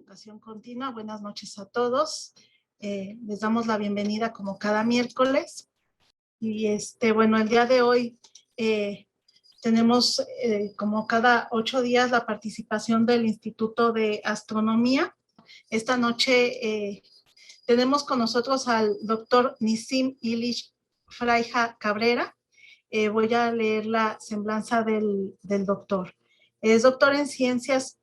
Educación Continua. Buenas noches a todos. Les damos la bienvenida como cada miércoles. Y bueno, el día de hoy tenemos como cada 8 días la participación del Instituto de Astronomía. Esta noche tenemos con nosotros al doctor Nisim Ilich Fraija Cabrera. Voy a leer la semblanza del doctor. Es doctor en Ciencias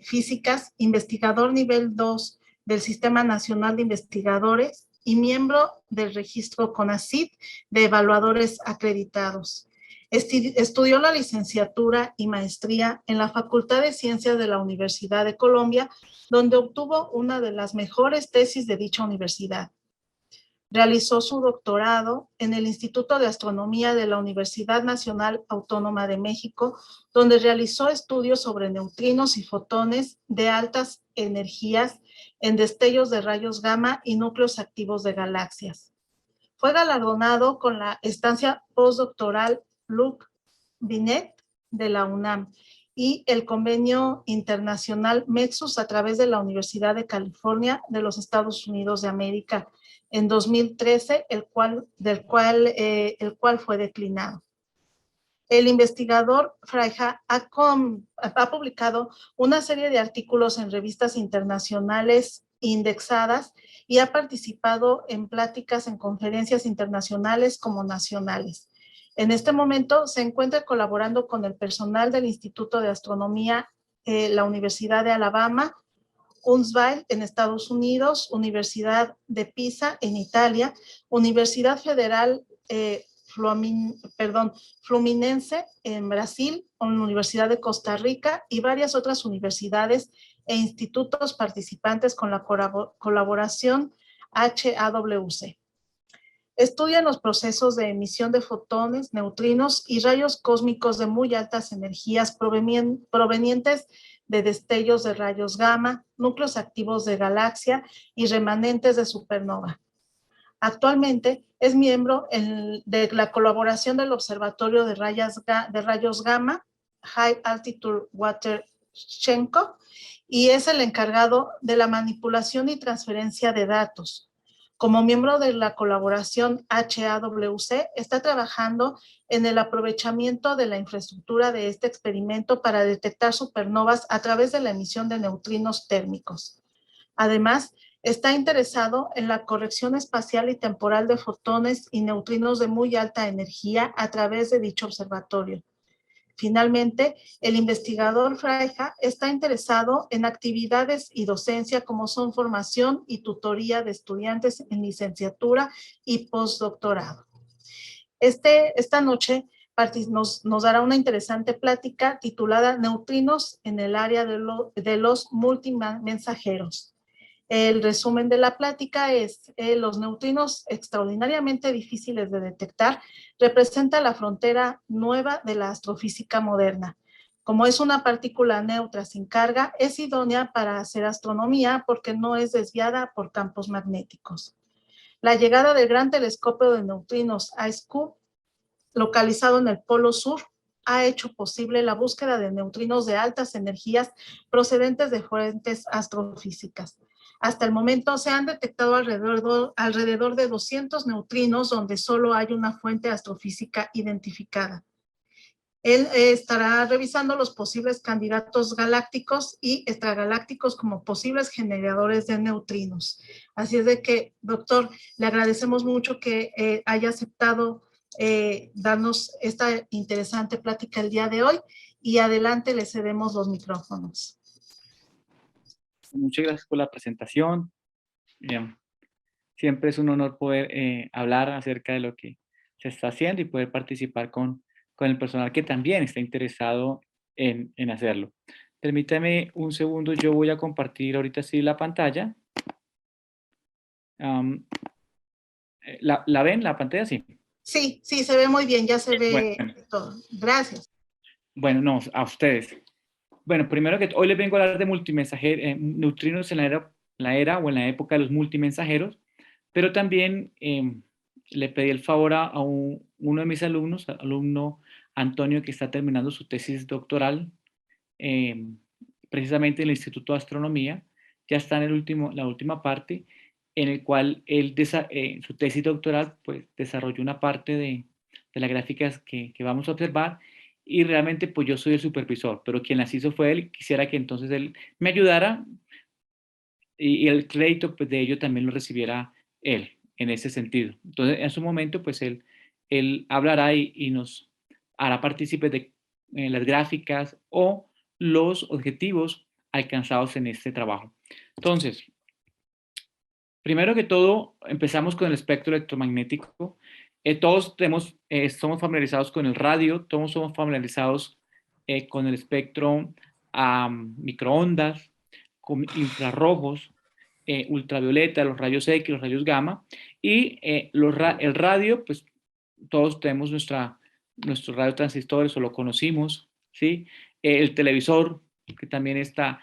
Físicas, investigador nivel 2 del Sistema Nacional de Investigadores y miembro del registro CONACYT de evaluadores acreditados. Estudió la licenciatura y maestría en la Facultad de Ciencias de la Universidad de Colombia, donde obtuvo una de las mejores tesis de dicha universidad. Realizó su doctorado en el Instituto de Astronomía de la Universidad Nacional Autónoma de México, donde realizó estudios sobre neutrinos y fotones de altas energías en destellos de rayos gamma y núcleos activos de galaxias. Fue galardonado con la estancia postdoctoral Luc Binet de la UNAM y el convenio internacional MEXUS a través de la Universidad de California de los Estados Unidos de América en 2013, el cual fue declinado. El investigador Fraija ha publicado una serie de artículos en revistas internacionales indexadas y ha participado en pláticas en conferencias internacionales como nacionales. En este momento se encuentra colaborando con el personal del Instituto de Astronomía, la Universidad de Alabama, Huntsville en Estados Unidos, Universidad de Pisa en Italia, Universidad Federal Fluminense en Brasil, Universidad de Costa Rica y varias otras universidades e institutos participantes con la colaboración HAWC. Estudian los procesos de emisión de fotones, neutrinos y rayos cósmicos de muy altas energías provenientes de destellos de rayos gamma, núcleos activos de galaxia y remanentes de supernova. Actualmente es miembro de la colaboración del Observatorio de Rayos Gamma, High Altitude Water Shenko, y es el encargado de la manipulación y transferencia de datos. Como miembro de la colaboración HAWC, está trabajando en el aprovechamiento de la infraestructura de este experimento para detectar supernovas a través de la emisión de neutrinos térmicos. Además, está interesado en la corrección espacial y temporal de fotones y neutrinos de muy alta energía a través de dicho observatorio. Finalmente, el investigador Fraija está interesado en actividades y docencia como son formación y tutoría de estudiantes en licenciatura y postdoctorado. Esta noche nos dará una interesante plática titulada Neutrinos en el área de los multimensajeros. El resumen de la plática es los neutrinos extraordinariamente difíciles de detectar representa la frontera nueva de la astrofísica moderna. Como es una partícula neutra sin carga, es idónea para hacer astronomía porque no es desviada por campos magnéticos. La llegada del Gran Telescopio de Neutrinos IceCube, localizado en el Polo Sur, ha hecho posible la búsqueda de neutrinos de altas energías procedentes de fuentes astrofísicas. Hasta el momento se han detectado alrededor de 200 neutrinos donde solo hay una fuente astrofísica identificada. Él estará revisando los posibles candidatos galácticos y extragalácticos como posibles generadores de neutrinos. Así es de que, doctor, le agradecemos mucho que haya aceptado darnos esta interesante plática el día de hoy y adelante le cedemos los micrófonos. Muchas gracias por la presentación. Siempre es un honor poder hablar acerca de lo que se está haciendo y poder participar con el personal que también está interesado en hacerlo. Permítame un segundo, yo voy a compartir ahorita sí la pantalla. ¿La ven, la pantalla? Sí. Sí, se ve muy bien, ya se ve todo. Gracias. Bueno, no, a ustedes. Bueno, primero que hoy les vengo a hablar de neutrinos en la era o en la época de los multimensajeros, pero también le pedí el favor a uno de mis alumnos, alumno Antonio, que está terminando su tesis doctoral precisamente en el Instituto de Astronomía, ya está en la última parte, en el cual él, en su tesis doctoral, pues desarrolló una parte de las gráficas que vamos a observar, y realmente pues yo soy el supervisor, pero quien las hizo fue él. Quisiera que entonces él me ayudara, y el crédito pues, de ello también lo recibiera él, en ese sentido. Entonces, en su momento, pues él hablará y nos hará partícipes de las gráficas o los objetivos alcanzados en este trabajo. Entonces, primero que todo, empezamos con el espectro electromagnético. Todos somos familiarizados con el radio, todos somos familiarizados con el espectro microondas, con infrarrojos, ultravioleta, los rayos X, los rayos gamma, y el radio, pues todos tenemos nuestros radiotransistores o lo conocimos, ¿sí? El televisor, que también está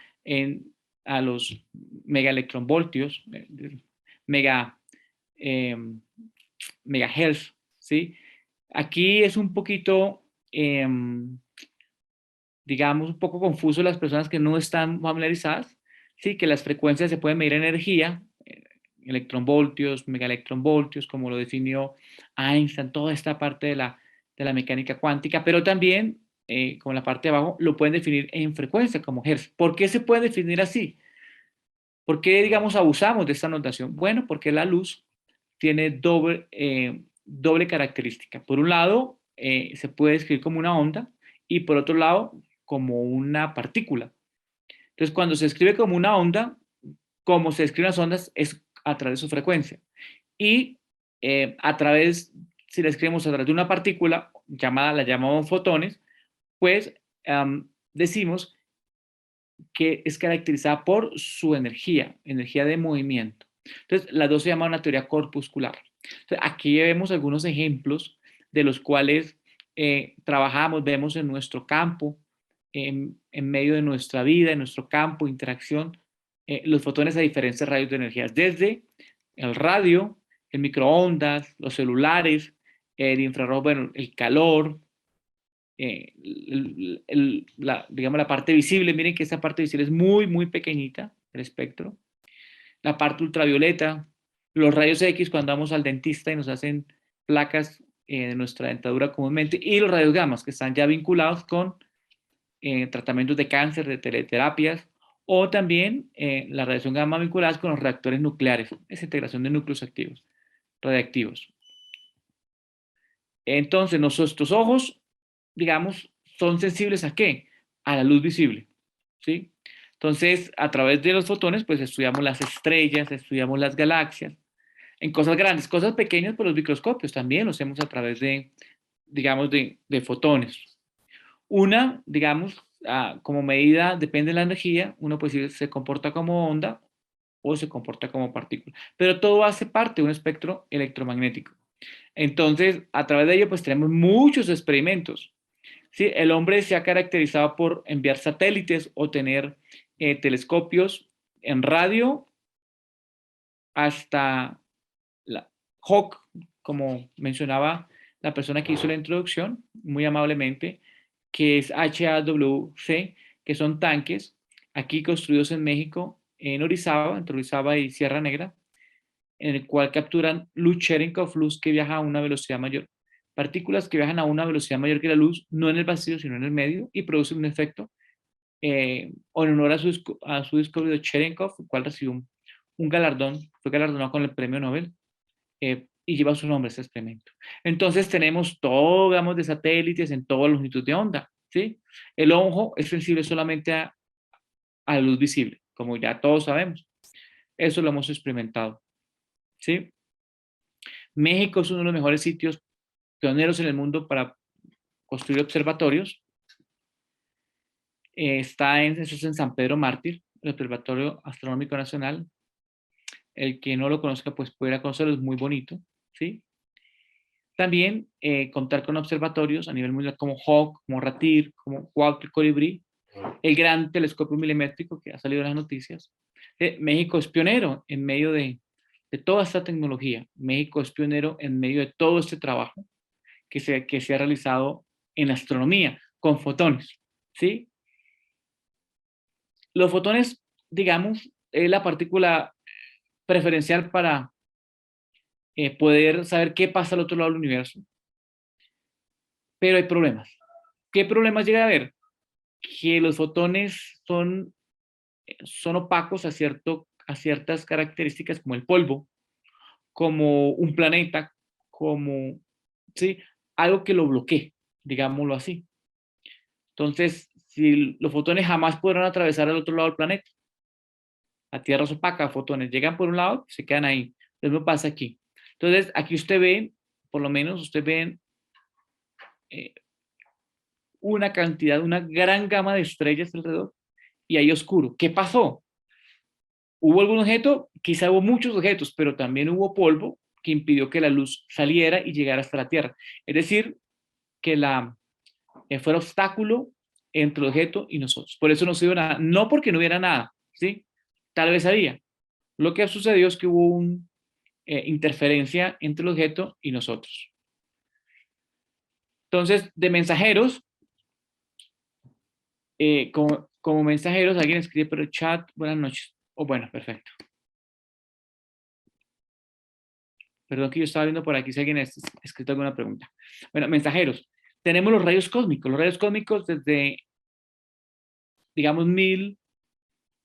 a los megaelectronvoltios, mega, eh, megahertz, ¿sí? Aquí es un poquito, digamos, un poco confuso las personas que no están familiarizadas, ¿sí? Que las frecuencias se pueden medir en energía, electronvoltios, megaelectronvoltios, como lo definió Einstein, toda esta parte de la mecánica cuántica, pero también, como la parte de abajo, lo pueden definir en frecuencia, como hertz. ¿Por qué se puede definir así? ¿Por qué, digamos, abusamos de esta notación? Bueno, porque la luz tiene doble característica. Por un lado, se puede escribir como una onda, y por otro lado, como una partícula. Entonces, cuando se escribe como una onda, como se escriben las ondas, es a través de su frecuencia. Y si la escribimos a través de una partícula, la llamamos fotones, pues decimos que es caracterizada por su energía de movimiento. Entonces, las dos se llaman una teoría corpuscular. Entonces, aquí vemos algunos ejemplos de los cuales trabajamos, vemos en nuestro campo, en medio de nuestra vida, en nuestro campo, interacción, los fotones a diferentes rayos de energía, desde el radio, el microondas, los celulares, el infrarrojo, bueno, el calor, digamos, la parte visible. Miren que esta parte visible es muy, muy pequeñita, el espectro. La parte ultravioleta, los rayos X cuando vamos al dentista y nos hacen placas de nuestra dentadura comúnmente, y los rayos gamma, que están ya vinculados con tratamientos de cáncer, de teleterapias, o también la radiación gamma vinculadas con los reactores nucleares, esa integración de núcleos activos, radiactivos. Entonces, nuestros ojos, digamos, son sensibles ¿a qué? A la luz visible, ¿sí? Entonces, a través de los fotones, pues estudiamos las estrellas, estudiamos las galaxias, en cosas grandes, cosas pequeñas, por los microscopios también lo hacemos a través digamos, de fotones. Digamos, como medida, depende de la energía, uno puede decir se comporta como onda o se comporta como partícula, pero todo hace parte de un espectro electromagnético. Entonces, a través de ello, pues tenemos muchos experimentos. ¿Sí? El hombre se ha caracterizado por enviar satélites o tener telescopios en radio, hasta la Hawk, como mencionaba la persona que hizo la introducción, muy amablemente, que es HAWC, que son tanques, aquí construidos en México, en Orizaba, entre Orizaba y Sierra Negra, en el cual capturan luz Cherenkov, luz que viaja a una velocidad mayor, partículas que viajan a una velocidad mayor que la luz, no en el vacío, sino en el medio, y producen un efecto en honor a su descubridor Cherenkov, el cual recibió un galardón, fue galardonado con el premio Nobel, y lleva su nombre ese experimento. Entonces tenemos todo, digamos, de satélites en toda longitud de onda, ¿sí? El ojo es sensible solamente a la luz visible, como ya todos sabemos. Eso lo hemos experimentado, ¿sí? México es uno de los mejores sitios pioneros en el mundo para construir observatorios. Eso es en San Pedro Mártir, el Observatorio Astronómico Nacional. El que no lo conozca, pues puede ir a conocerlo, es muy bonito, ¿sí? También contar con observatorios a nivel mundial como Hawk, como Ratir, como Cuauhtémoc Colibrí, el gran telescopio milimétrico que ha salido en las noticias. México es pionero en medio de toda esta tecnología. México es pionero en medio de todo este trabajo que se ha realizado en astronomía con fotones, ¿sí? Los fotones, digamos, es la partícula preferencial para poder saber qué pasa al otro lado del universo. Pero hay problemas. ¿Qué problemas llega a haber? Que los fotones son opacos a ciertas características como el polvo, como un planeta, como, ¿sí? Algo que lo bloquee, digámoslo así. Entonces, si los fotones jamás podrán atravesar al otro lado del planeta, la Tierra es opaca, fotones llegan por un lado, se quedan ahí. Lo mismo pasa aquí. Entonces, aquí usted ve, por lo menos usted ve eh, una cantidad, una gran gama de estrellas alrededor y ahí oscuro. ¿Qué pasó? ¿Hubo algún objeto? Quizá hubo muchos objetos, pero también hubo polvo que impidió que la luz saliera y llegara hasta la Tierra. Es decir, que fuera obstáculo entre el objeto y nosotros. Por eso no se dio nada. No porque no hubiera nada, ¿sí? Tal vez había. Lo que sucedió es que hubo una interferencia entre el objeto y nosotros. Entonces, de mensajeros, como mensajeros, alguien escribe, pero chat, buenas noches. O bueno, perfecto. Perdón que yo estaba viendo por aquí si alguien ha escrito alguna pregunta. Bueno, mensajeros. Tenemos los rayos cósmicos. Los rayos cósmicos desde, digamos,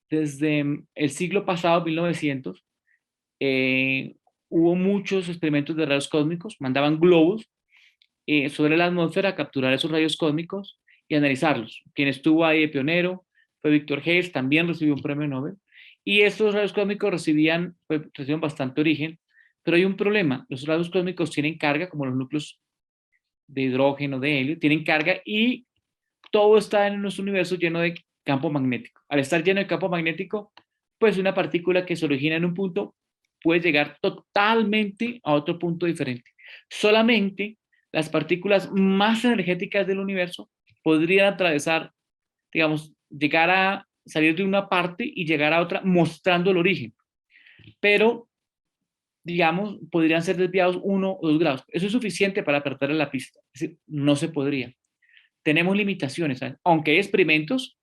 desde el siglo pasado, 1900, hubo muchos experimentos de rayos cósmicos. Mandaban globos sobre la atmósfera a capturar esos rayos cósmicos y analizarlos. Quien estuvo ahí de pionero fue Víctor Hess, también recibió un premio Nobel. Y estos rayos cósmicos recibían bastante origen, pero hay un problema. Los rayos cósmicos tienen carga, como los núcleos de hidrógeno, de helio, tienen carga y todo está en nuestro universo lleno de campo magnético. Al estar lleno de campo magnético, pues una partícula que se origina en un punto puede llegar totalmente a otro punto diferente. Solamente las partículas más energéticas del universo podrían atravesar, digamos, llegar a salir de una parte y llegar a otra mostrando el origen. Pero, digamos, podrían ser desviados 1 o 2 grados. Eso es suficiente para perder la pista. Es decir, no se podría. Tenemos limitaciones, ¿sabes? Aunque hay experimentos,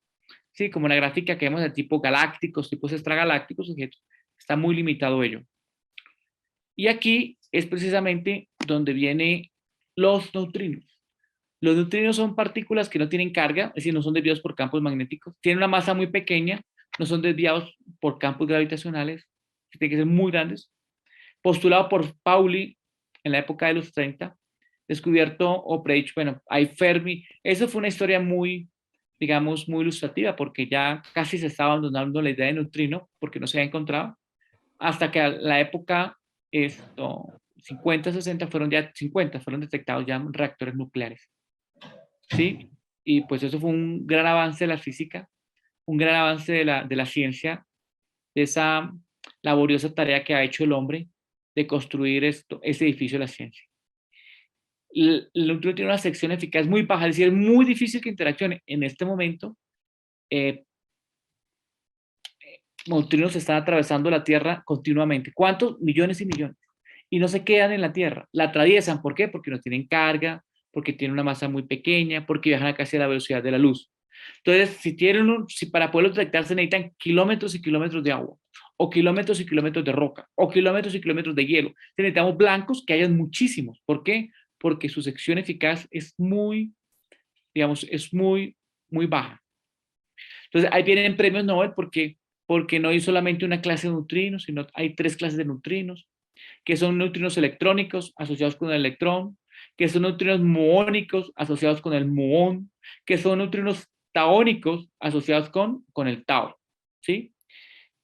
sí, como la gráfica que vemos de tipo galácticos, tipos extragalácticos, está muy limitado ello. Y aquí es precisamente donde vienen los neutrinos. Los neutrinos son partículas que no tienen carga, es decir, no son desviados por campos magnéticos, tienen una masa muy pequeña, no son desviados por campos gravitacionales, que tienen que ser muy grandes. Postulado por Pauli en la época de los 30, descubierto o predicho, bueno, hay Fermi. Eso fue una historia muy, digamos, muy ilustrativa, porque ya casi se estaba abandonando la idea de neutrino, porque no se había encontrado, hasta que a la época, 50, 60, fueron detectados ya reactores nucleares. ¿Sí? Y pues eso fue un gran avance de la física, un gran avance de la ciencia, de esa laboriosa tarea que ha hecho el hombre de construir ese edificio de la ciencia. El neutrino tiene una sección eficaz muy baja, es decir, es muy difícil que interaccione. En este momento, neutrinos están atravesando la Tierra continuamente. ¿Cuántos? Millones y millones. Y no se quedan en la Tierra, la atraviesan. ¿Por qué? Porque no tienen carga, porque tienen una masa muy pequeña, porque viajan a casi a la velocidad de la luz. Entonces, si para poderlos detectar se necesitan kilómetros y kilómetros de agua, o kilómetros y kilómetros de roca, o kilómetros y kilómetros de hielo, necesitamos blancos que hayan muchísimos. ¿Por qué? Porque su sección eficaz es muy, digamos, es muy, muy baja. Entonces, ahí vienen premios Nobel porque no hay solamente una clase de neutrinos, sino hay 3 clases de neutrinos, que son neutrinos electrónicos asociados con el electrón, que son neutrinos muónicos asociados con el muón, que son neutrinos taónicos asociados con el tau. ¿Sí?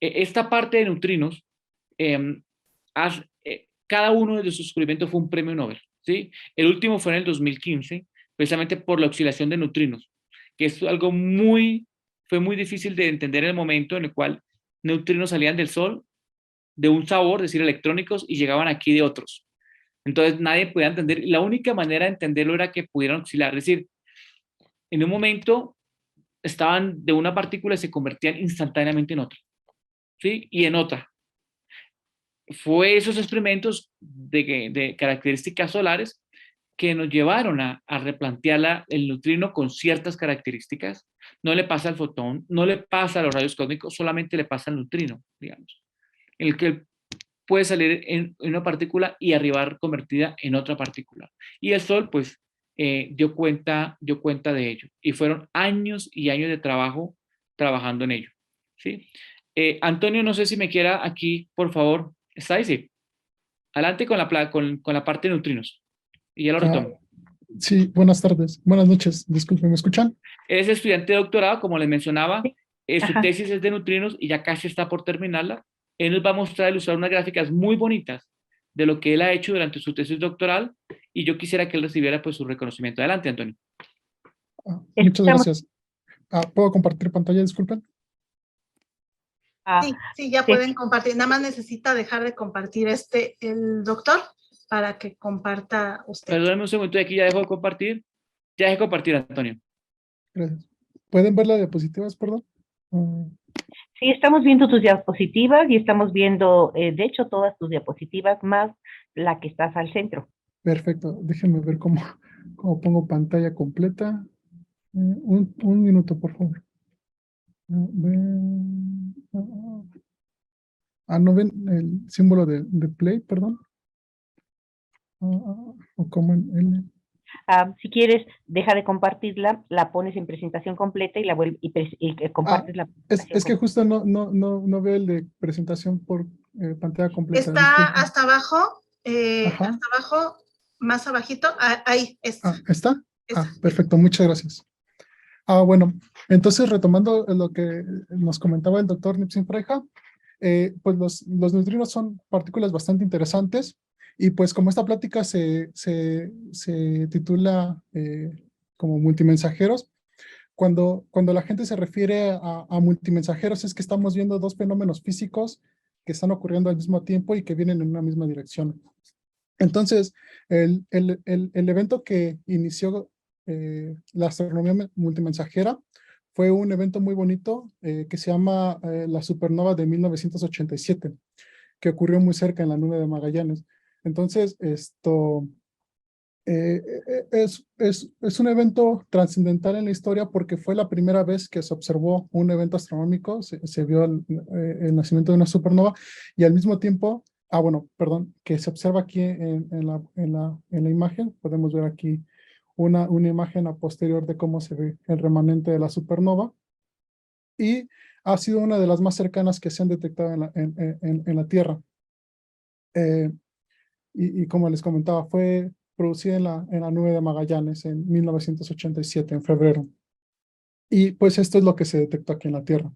Esta parte de neutrinos, cada uno de sus descubrimientos fue un premio Nobel. ¿Sí? El último fue en el 2015, precisamente por la oscilación de neutrinos, que es algo fue muy difícil de entender en el momento en el cual neutrinos salían del Sol de un sabor, es decir, electrónicos, y llegaban aquí de otros. Entonces nadie podía entender, la única manera de entenderlo era que pudieran oscilar, es decir, en un momento estaban de una partícula y se convertían instantáneamente en otra, ¿sí? Y en otra. Fue esos experimentos de características solares que nos llevaron a replantear el neutrino con ciertas características. No le pasa al fotón, no le pasa a los rayos cósmicos, solamente le pasa al neutrino, digamos, el que puede salir en una partícula y arribar convertida en otra partícula. Y el Sol, pues, dio cuenta de ello. Y fueron años y años de trabajo trabajando en ello. ¿Sí? Antonio, no sé si me quiera aquí, por favor. ¿Está ahí? Sí. Adelante con la parte de neutrinos. Y ya lo Ah, retomo. sí, buenas tardes. Buenas noches. Disculpen, ¿me escuchan? Es estudiante de doctorado, como les mencionaba. Sí. Su Ajá. tesis es de neutrinos y ya casi está por terminarla. Él nos va a mostrar, ilustrar unas gráficas muy bonitas de lo que él ha hecho durante su tesis doctoral y yo quisiera que él recibiera pues su reconocimiento. Adelante, Antonio. Muchas Estamos, gracias. ¿Puedo compartir pantalla? Disculpen. Sí, ya sí. pueden compartir. Nada más necesita dejar de compartir el doctor para que comparta usted. Perdónenme un segundo, aquí ya dejo de compartir. Ya dejé de compartir, Antonio. Gracias. ¿Pueden ver las diapositivas, perdón? Sí, estamos viendo tus diapositivas y estamos viendo, de hecho, todas tus diapositivas más la que estás al centro. Perfecto. Déjenme ver cómo pongo pantalla completa. Un minuto, por favor. ¿No ven el símbolo de play, perdón? O como en L. Si quieres, deja de compartirla, la pones en presentación completa y la vuelves y compartes la presentación Es que completa. justo no veo el de presentación por pantalla completa. Está Disculpen. hasta Ajá. abajo, más abajito. Ahí está. ¿Está? Está. Perfecto, muchas gracias. Bueno, entonces retomando lo que nos comentaba el doctor Nipsin Freyja, pues los neutrinos son partículas bastante interesantes y pues como esta plática se titula como multimensajeros, cuando la gente se refiere a multimensajeros es que estamos viendo dos fenómenos físicos que están ocurriendo al mismo tiempo y que vienen en una misma dirección. Entonces, el evento que inició la astronomía multimensajera fue un evento muy bonito que se llama la supernova de 1987, que ocurrió muy cerca en la nube de Magallanes. Entonces, esto es un evento trascendental en la historia porque fue la primera vez que se observó un evento astronómico, se vio el nacimiento de una supernova y al mismo tiempo, que se observa aquí en la imagen, podemos ver aquí una imagen a posterior de cómo se ve el remanente de la supernova y ha sido una de las más cercanas que se han detectado en la Tierra. Y como les comentaba, fue producida en la nube de Magallanes en 1987, en febrero. Y pues esto es lo que se detectó aquí en la Tierra.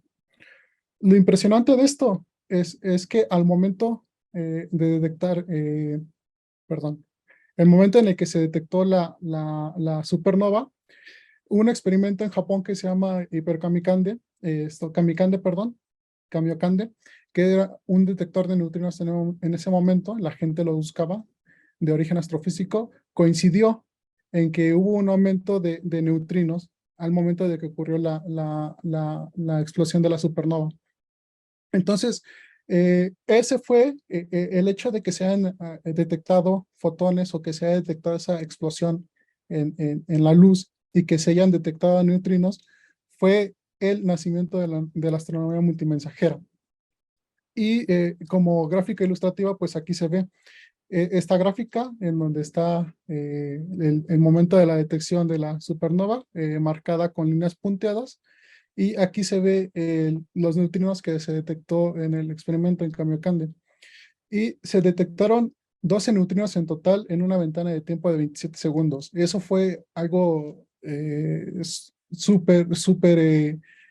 Lo impresionante de esto es que al momento de detectar, el momento en el que se detectó la supernova, hubo un experimento en Japón que se llama Kamiokande, que era un detector de neutrinos en ese momento, la gente lo buscaba, de origen astrofísico, coincidió en que hubo un aumento de neutrinos al momento de que ocurrió la explosión de la supernova. Entonces, ese fue el hecho de que se hayan detectado fotones o que se haya detectado esa explosión en la luz y que se hayan detectado neutrinos, fue el nacimiento de la astronomía multimensajera. Y como gráfica ilustrativa, pues aquí se ve esta gráfica en donde está el momento de la detección de la supernova, marcada con líneas punteadas, y aquí se ve los neutrinos que se detectó en el experimento en Kamiokande. Y se detectaron 12 neutrinos en total en una ventana de tiempo de 27 segundos. Y eso fue algo súper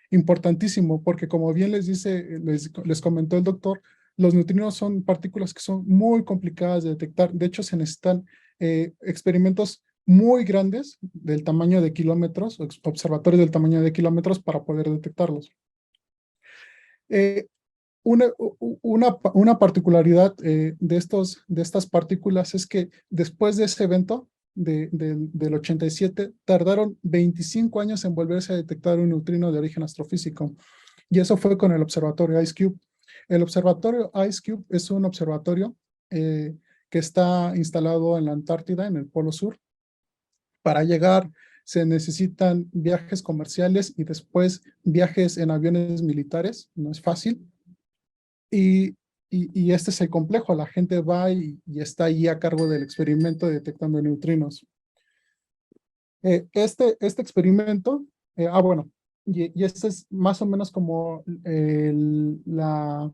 importantísimo, porque como bien les comentó el doctor, los neutrinos son partículas que son muy complicadas de detectar. De hecho, se necesitan experimentos muy grandes del tamaño de kilómetros, observatorios del tamaño de kilómetros para poder detectarlos. Una particularidad de estas partículas es que después de ese evento del 87, tardaron 25 años en volverse a detectar un neutrino de origen astrofísico. Y eso fue con el observatorio IceCube. El observatorio IceCube es un observatorio que está instalado en la Antártida, en el Polo Sur, Para llegar se necesitan viajes comerciales y después viajes en aviones militares, no es fácil. Y este es el complejo, la gente va y está ahí a cargo del experimento detectando neutrinos. Este experimento, bueno, y este es más o menos como la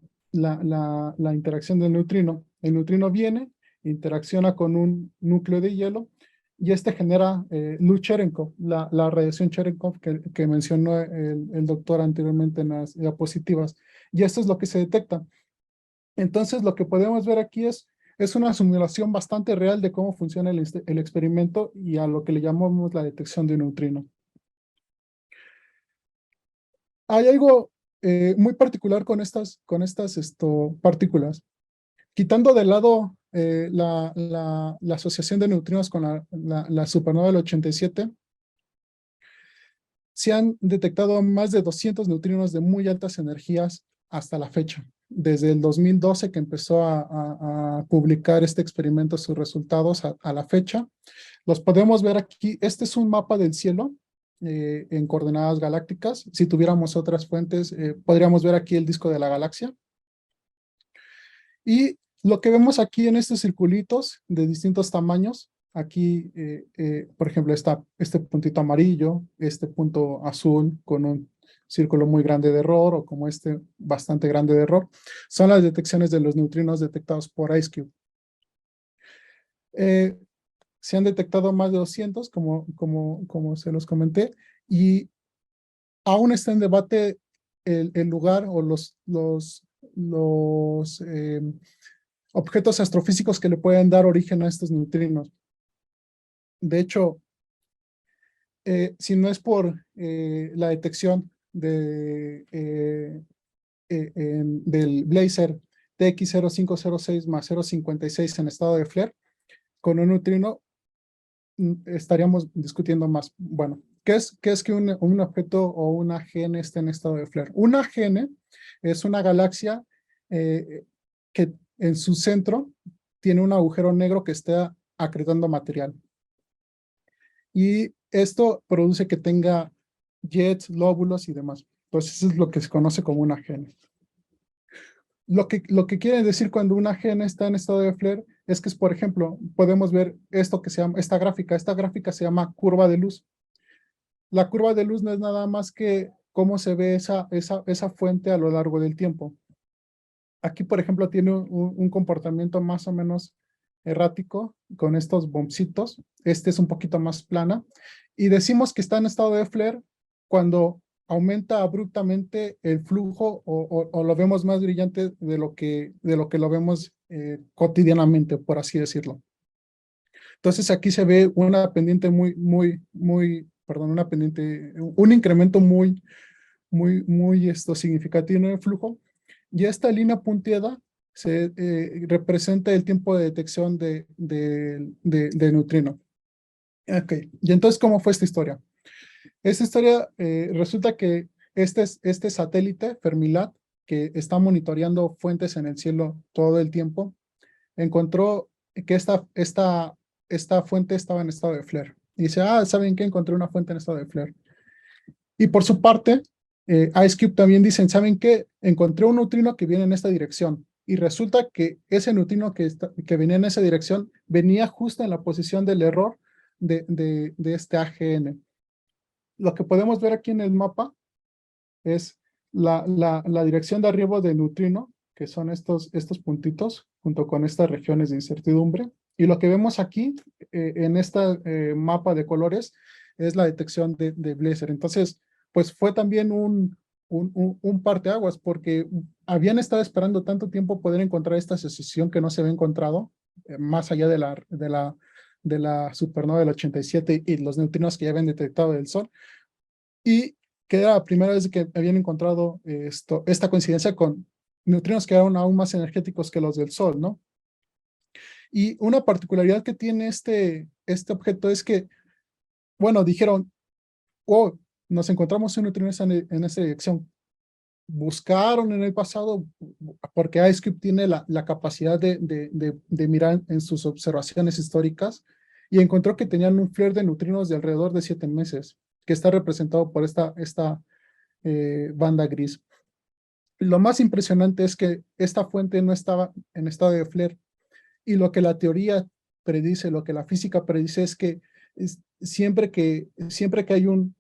interacción del neutrino. El neutrino viene, interacciona con un núcleo de hielo y este genera luz Cherenkov, la radiación Cherenkov que mencionó el doctor anteriormente en las diapositivas. Y esto es lo que se detecta. Entonces, lo que podemos ver aquí es una simulación bastante real de cómo funciona el experimento y a lo que le llamamos la detección de un neutrino. Hay algo muy particular con estas partículas. Quitando de lado la asociación de neutrinos con la supernova del 87, se han detectado más de 200 neutrinos de muy altas energías hasta la fecha. Desde el 2012 que empezó a publicar este experimento sus resultados a la fecha. Los podemos ver aquí. Este es un mapa del cielo en coordenadas galácticas. Si tuviéramos otras fuentes, podríamos ver aquí el disco de la galaxia. Y lo que vemos aquí en estos circulitos de distintos tamaños, aquí, por ejemplo, está este puntito amarillo, este punto azul con un círculo muy grande de error, o como este bastante grande de error, son las detecciones de los neutrinos detectados por IceCube. Se han detectado más de 200, como se los comenté, y aún está en debate el lugar o los objetos astrofísicos que le pueden dar origen a estos neutrinos. De hecho, si no es por la detección del Blazer TX0506 más 056 en estado de flare, con un neutrino estaríamos discutiendo más. Bueno, ¿qué es que un objeto o una GN esté en estado de flare? Una GN es una galaxia que en su centro tiene un agujero negro que está acretando material. Y esto produce que tenga jets, lóbulos y demás. Entonces, eso es lo que se conoce como una GN. Lo que quiere decir cuando una GN está en estado de flare es que, por ejemplo, podemos ver esto que se llama, esta gráfica se llama curva de luz. La curva de luz no es nada más que cómo se ve esa fuente a lo largo del tiempo. Aquí, por ejemplo, tiene un comportamiento más o menos errático con estos bombcitos. Este es un poquito más plana. Y decimos que está en estado de flare cuando aumenta abruptamente el flujo o lo vemos más brillante de lo que lo vemos cotidianamente, por así decirlo. Entonces aquí se ve una pendiente un incremento muy significativo en el flujo. Y esta línea punteada representa el tiempo de detección de neutrino. Ok, y entonces, ¿cómo fue esta historia? Esta historia resulta que este satélite, Fermilab, que está monitoreando fuentes en el cielo todo el tiempo, encontró que esta fuente estaba en estado de flare. Y dice, ¿saben qué? Encontré una fuente en estado de flare. Y por su parte, IceCube también dicen, ¿saben qué? Encontré un neutrino que viene en esta dirección. Y resulta que ese neutrino que venía en esa dirección venía justo en la posición del error de este AGN. Lo que podemos ver aquí en el mapa es la dirección de arribo del neutrino, que son estos puntitos, junto con estas regiones de incertidumbre. Y lo que vemos aquí en este mapa de colores es la detección de Blazer. Entonces, pues fue también un parteaguas, porque habían estado esperando tanto tiempo poder encontrar esta asociación que no se había encontrado, más allá de la supernova del 87 y los neutrinos que ya habían detectado del Sol. Y que era la primera vez que habían encontrado esta coincidencia con neutrinos que eran aún más energéticos que los del Sol, ¿no? Y una particularidad que tiene este objeto es que, bueno, dijeron, nos encontramos un neutrino en esa dirección. Buscaron en el pasado, porque IceCube tiene la capacidad de mirar en sus observaciones históricas y encontró que tenían un flare de neutrinos de alrededor de 7 meses, que está representado por esta banda gris. Lo más impresionante es que esta fuente no estaba en estado de flare, y lo que la teoría predice, lo que la física predice es que siempre que hay un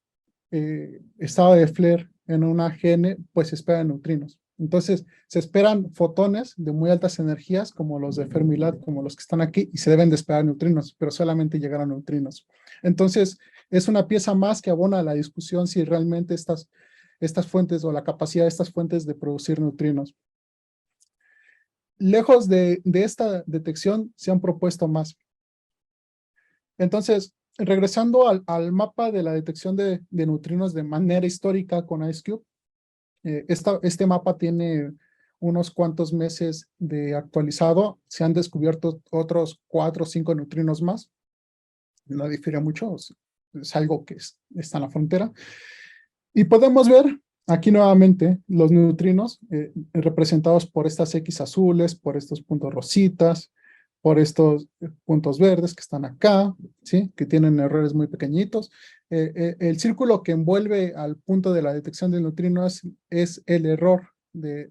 estado de flare en una AGN, pues se esperan neutrinos. Entonces, se esperan fotones de muy altas energías, como los de Fermilab, como los que están aquí, y se deben de esperar neutrinos, pero solamente llegarán neutrinos. Entonces, es una pieza más que abona a la discusión si realmente estas fuentes o la capacidad de estas fuentes de producir neutrinos. Lejos de esta detección, se han propuesto más. Entonces, regresando al mapa de la detección de neutrinos de manera histórica con IceCube, este mapa tiene unos cuantos meses de actualizado. Se han descubierto otros 4 o 5 neutrinos más. No difiere mucho, es algo que está en la frontera. Y podemos ver aquí nuevamente los neutrinos representados por estas X azules, por estos puntos rositas, por estos puntos verdes que están acá, ¿sí? Que tienen errores muy pequeñitos. El círculo que envuelve al punto de la detección del neutrino es el error de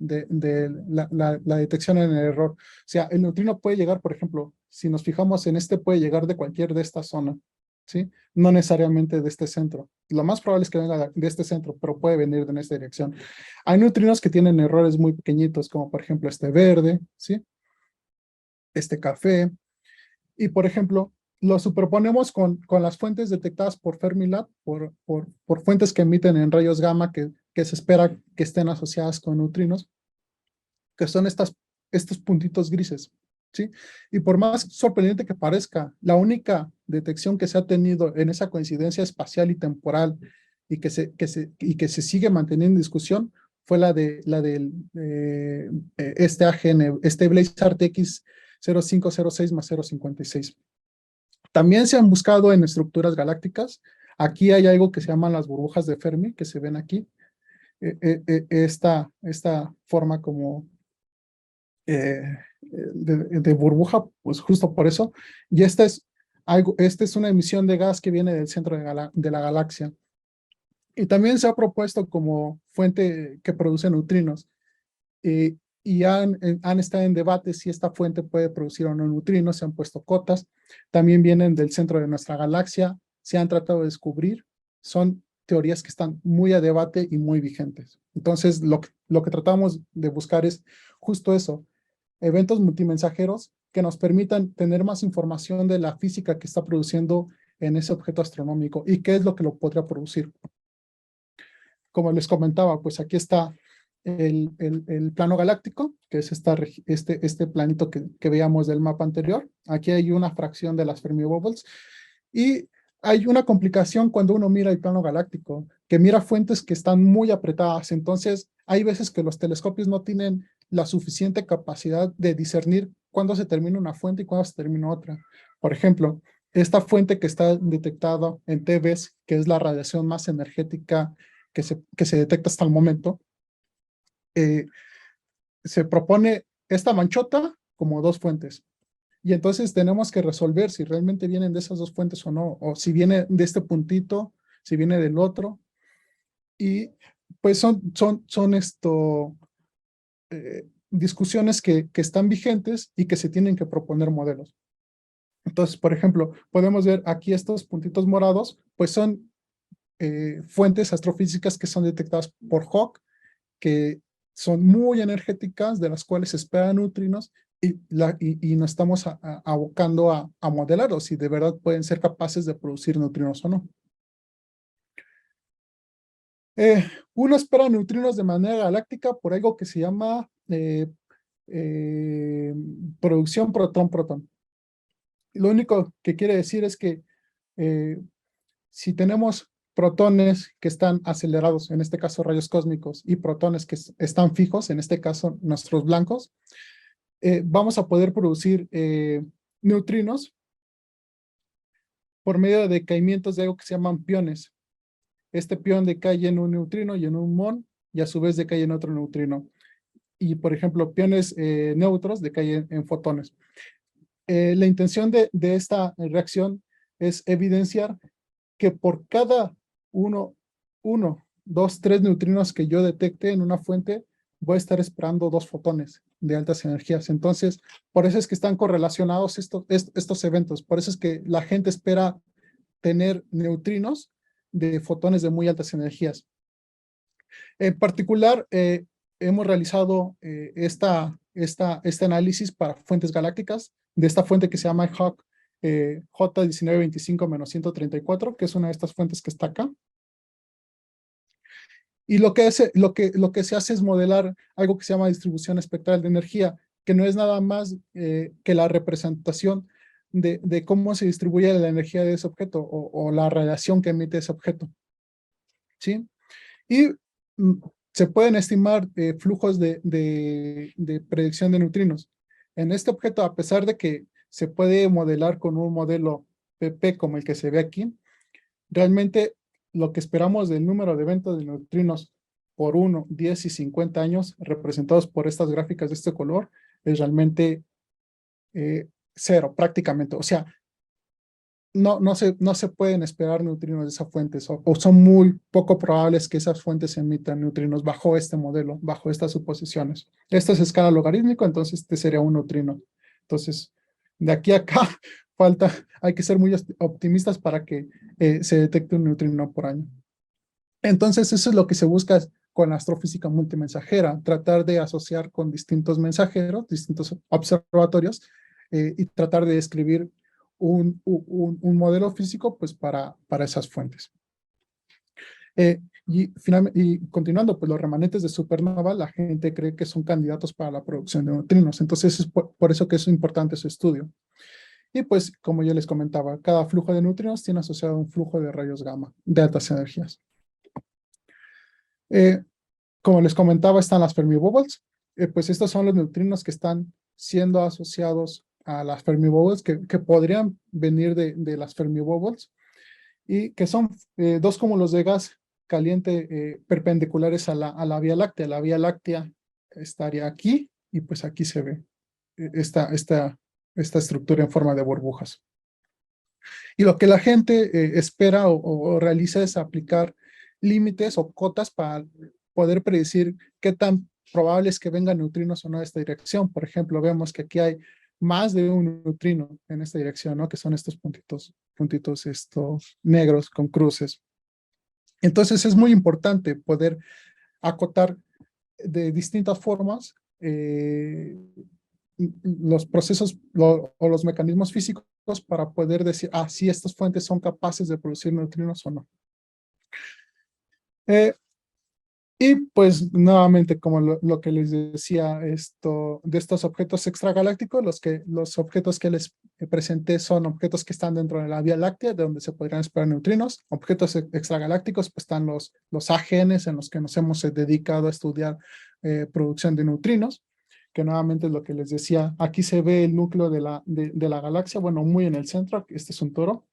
la detección en el error. O sea, el neutrino puede llegar, por ejemplo, si nos fijamos en este, puede llegar de cualquier de esta zona, ¿sí? No necesariamente de este centro. Lo más probable es que venga de este centro, pero puede venir de esta dirección. Hay neutrinos que tienen errores muy pequeñitos, como por ejemplo este verde, ¿sí? Este café. Y por ejemplo, lo superponemos con las fuentes detectadas por Fermilab, por fuentes que emiten en rayos gamma que se espera que estén asociadas con neutrinos, que son estos puntitos grises, ¿sí? Y por más sorprendente que parezca, la única detección que se ha tenido en esa coincidencia espacial y temporal y que se sigue manteniendo en discusión fue la del este AGN, este Blazar TX 0506 más 056. También se han buscado en estructuras galácticas. Aquí hay algo que se llaman las burbujas de Fermi, que se ven aquí. Esta forma como de burbuja, pues justo por eso. Y esta es una emisión de gas que viene del centro de la galaxia. Y también se ha propuesto como fuente que produce neutrinos. Y han estado en debate si esta fuente puede producir o no neutrinos, se han puesto cotas. También vienen del centro de nuestra galaxia, se han tratado de descubrir. Son teorías que están muy a debate y muy vigentes. Entonces, lo que tratamos de buscar es justo eso, eventos multimensajeros que nos permitan tener más información de la física que está produciendo en ese objeto astronómico y qué es lo que lo podría producir. Como les comentaba, pues aquí está el plano galáctico, que es este planito que veíamos del mapa anterior. Aquí hay una fracción de las Fermi Bubbles. Y hay una complicación cuando uno mira el plano galáctico, que mira fuentes que están muy apretadas. Entonces, hay veces que los telescopios no tienen la suficiente capacidad de discernir cuándo se termina una fuente y cuándo se termina otra. Por ejemplo, esta fuente que está detectada en TVS, que es la radiación más energética que se detecta hasta el momento, se propone esta manchota como 2 fuentes. Y entonces tenemos que resolver si realmente vienen de esas 2 fuentes o no, o si viene de este puntito, si viene del otro. Y pues son discusiones que están vigentes y que se tienen que proponer modelos. Entonces, por ejemplo, podemos ver aquí estos puntitos morados, pues son fuentes astrofísicas que son detectadas por Hawk, que son muy energéticas, de las cuales se esperan neutrinos, y nos estamos abocando a modelarlos si de verdad pueden ser capaces de producir neutrinos o no. Uno espera neutrinos de manera galáctica por algo que se llama producción protón-protón. Lo único que quiere decir es que si tenemos protones que están acelerados, en este caso rayos cósmicos, y protones que están fijos, en este caso nuestros blancos, vamos a poder producir neutrinos por medio de decaimientos de algo que se llaman piones. Este pion decae en un neutrino y en un muón, y a su vez decae en otro neutrino. Y por ejemplo, piones neutros decaen en fotones. La intención de esta reacción es evidenciar que por cada 2, 3 neutrinos que yo detecte en una fuente, voy a estar esperando 2 fotones de altas energías. Entonces, por eso es que están correlacionados estos eventos. Por eso es que la gente espera tener neutrinos de fotones de muy altas energías. En particular, hemos realizado este análisis para fuentes galácticas de esta fuente que se llama HAWC J1925-134, que es una de estas fuentes que está acá. Y lo que se hace es modelar algo que se llama distribución espectral de energía, que no es nada más que la representación de cómo se distribuye la energía de ese objeto o la radiación que emite ese objeto. ¿Sí? Y se pueden estimar flujos de predicción de neutrinos. En este objeto, a pesar de que se puede modelar con un modelo PP como el que se ve aquí, realmente lo que esperamos del número de eventos de neutrinos por 1, 10 y 50 años, representados por estas gráficas de este color, es realmente 0 prácticamente. O sea, no se pueden esperar neutrinos de esas fuentes, o son muy poco probables que esas fuentes emitan neutrinos bajo este modelo, bajo estas suposiciones. Esta es escala logarítmica, entonces este sería un neutrino. Entonces, de aquí a acá, hay que ser muy optimistas para que se detecte un neutrino por año. Entonces, eso es lo que se busca con la astrofísica multimensajera, tratar de asociar con distintos mensajeros, distintos observatorios, y tratar de describir un modelo físico pues para esas fuentes. Y continuando, pues los remanentes de supernova, la gente cree que son candidatos para la producción de neutrinos. Entonces es por eso que es importante su estudio. Y pues, como ya les comentaba, cada flujo de neutrinos tiene asociado un flujo de rayos gamma de altas energías. Como les comentaba, están las Fermi Bubbles. Pues estos son los neutrinos que están siendo asociados a las Fermi Bubbles, que podrían venir de las Fermi Bubbles, y que son dos cúmulos de gas caliente perpendiculares a la Vía Láctea. La Vía Láctea estaría aquí, y pues aquí se ve esta estructura en forma de burbujas. Y lo que la gente espera o realiza es aplicar límites o cotas para poder predecir qué tan probable es que vengan neutrinos o no de esta dirección. Por ejemplo, vemos que aquí hay más de un neutrino en esta dirección, ¿no? Que son estos puntitos estos negros con cruces. Entonces es muy importante poder acotar de distintas formas los procesos o los mecanismos físicos para poder decir, si estas fuentes son capaces de producir neutrinos o no. Y pues nuevamente, como lo que les decía, de estos objetos extragalácticos, los objetos que les presenté son objetos que están dentro de la Vía Láctea, de donde se podrían esperar neutrinos. Objetos extragalácticos, pues están los AGNs en los que nos hemos dedicado a estudiar producción de neutrinos, que nuevamente es lo que les decía. Aquí se ve el núcleo de la galaxia, bueno, muy en el centro. Este es un toro.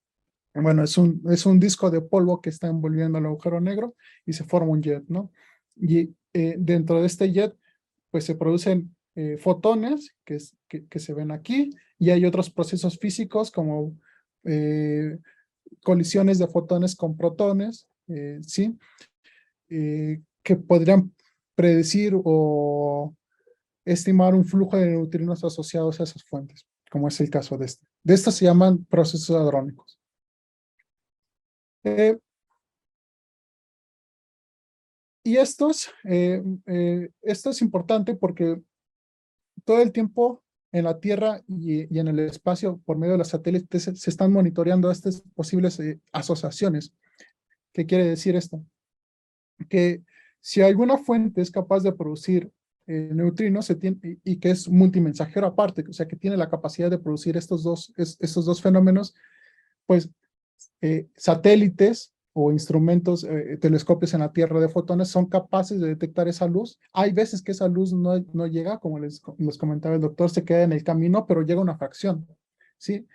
Bueno, es un disco de polvo que está envolviendo el agujero negro y se forma un jet, ¿no? Y dentro de este jet, pues se producen fotones que se ven aquí, y hay otros procesos físicos como colisiones de fotones con protones, ¿sí? Que podrían predecir o estimar un flujo de neutrinos asociados a esas fuentes, como es el caso de este. De estos se llaman procesos hadrónicos. Y esto es importante porque todo el tiempo en la Tierra y en el espacio, por medio de los satélites, se están monitoreando estas posibles asociaciones. ¿Qué quiere decir esto? Que si alguna fuente es capaz de producir neutrinos y que es multimensajero aparte, o sea, que tiene la capacidad de producir estos dos fenómenos, pues satélites o instrumentos, telescopios en la Tierra de fotones son capaces de detectar esa luz. Hay veces que esa luz no llega, como les comentaba el doctor, se queda en el camino, pero llega una fracción, ¿sí?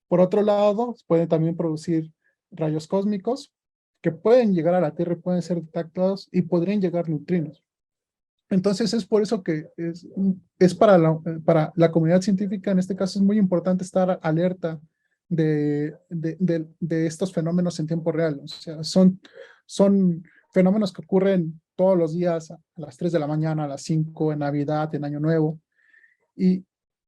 Por otro lado, pueden también producir rayos cósmicos que pueden llegar a la Tierra y pueden ser detectados, y podrían llegar neutrinos. Entonces es por eso que es para la comunidad científica, en este caso es muy importante estar alerta de estos fenómenos en tiempo real. O sea, son fenómenos que ocurren todos los días a las 3 de la mañana, a las 5, en Navidad, en Año Nuevo, y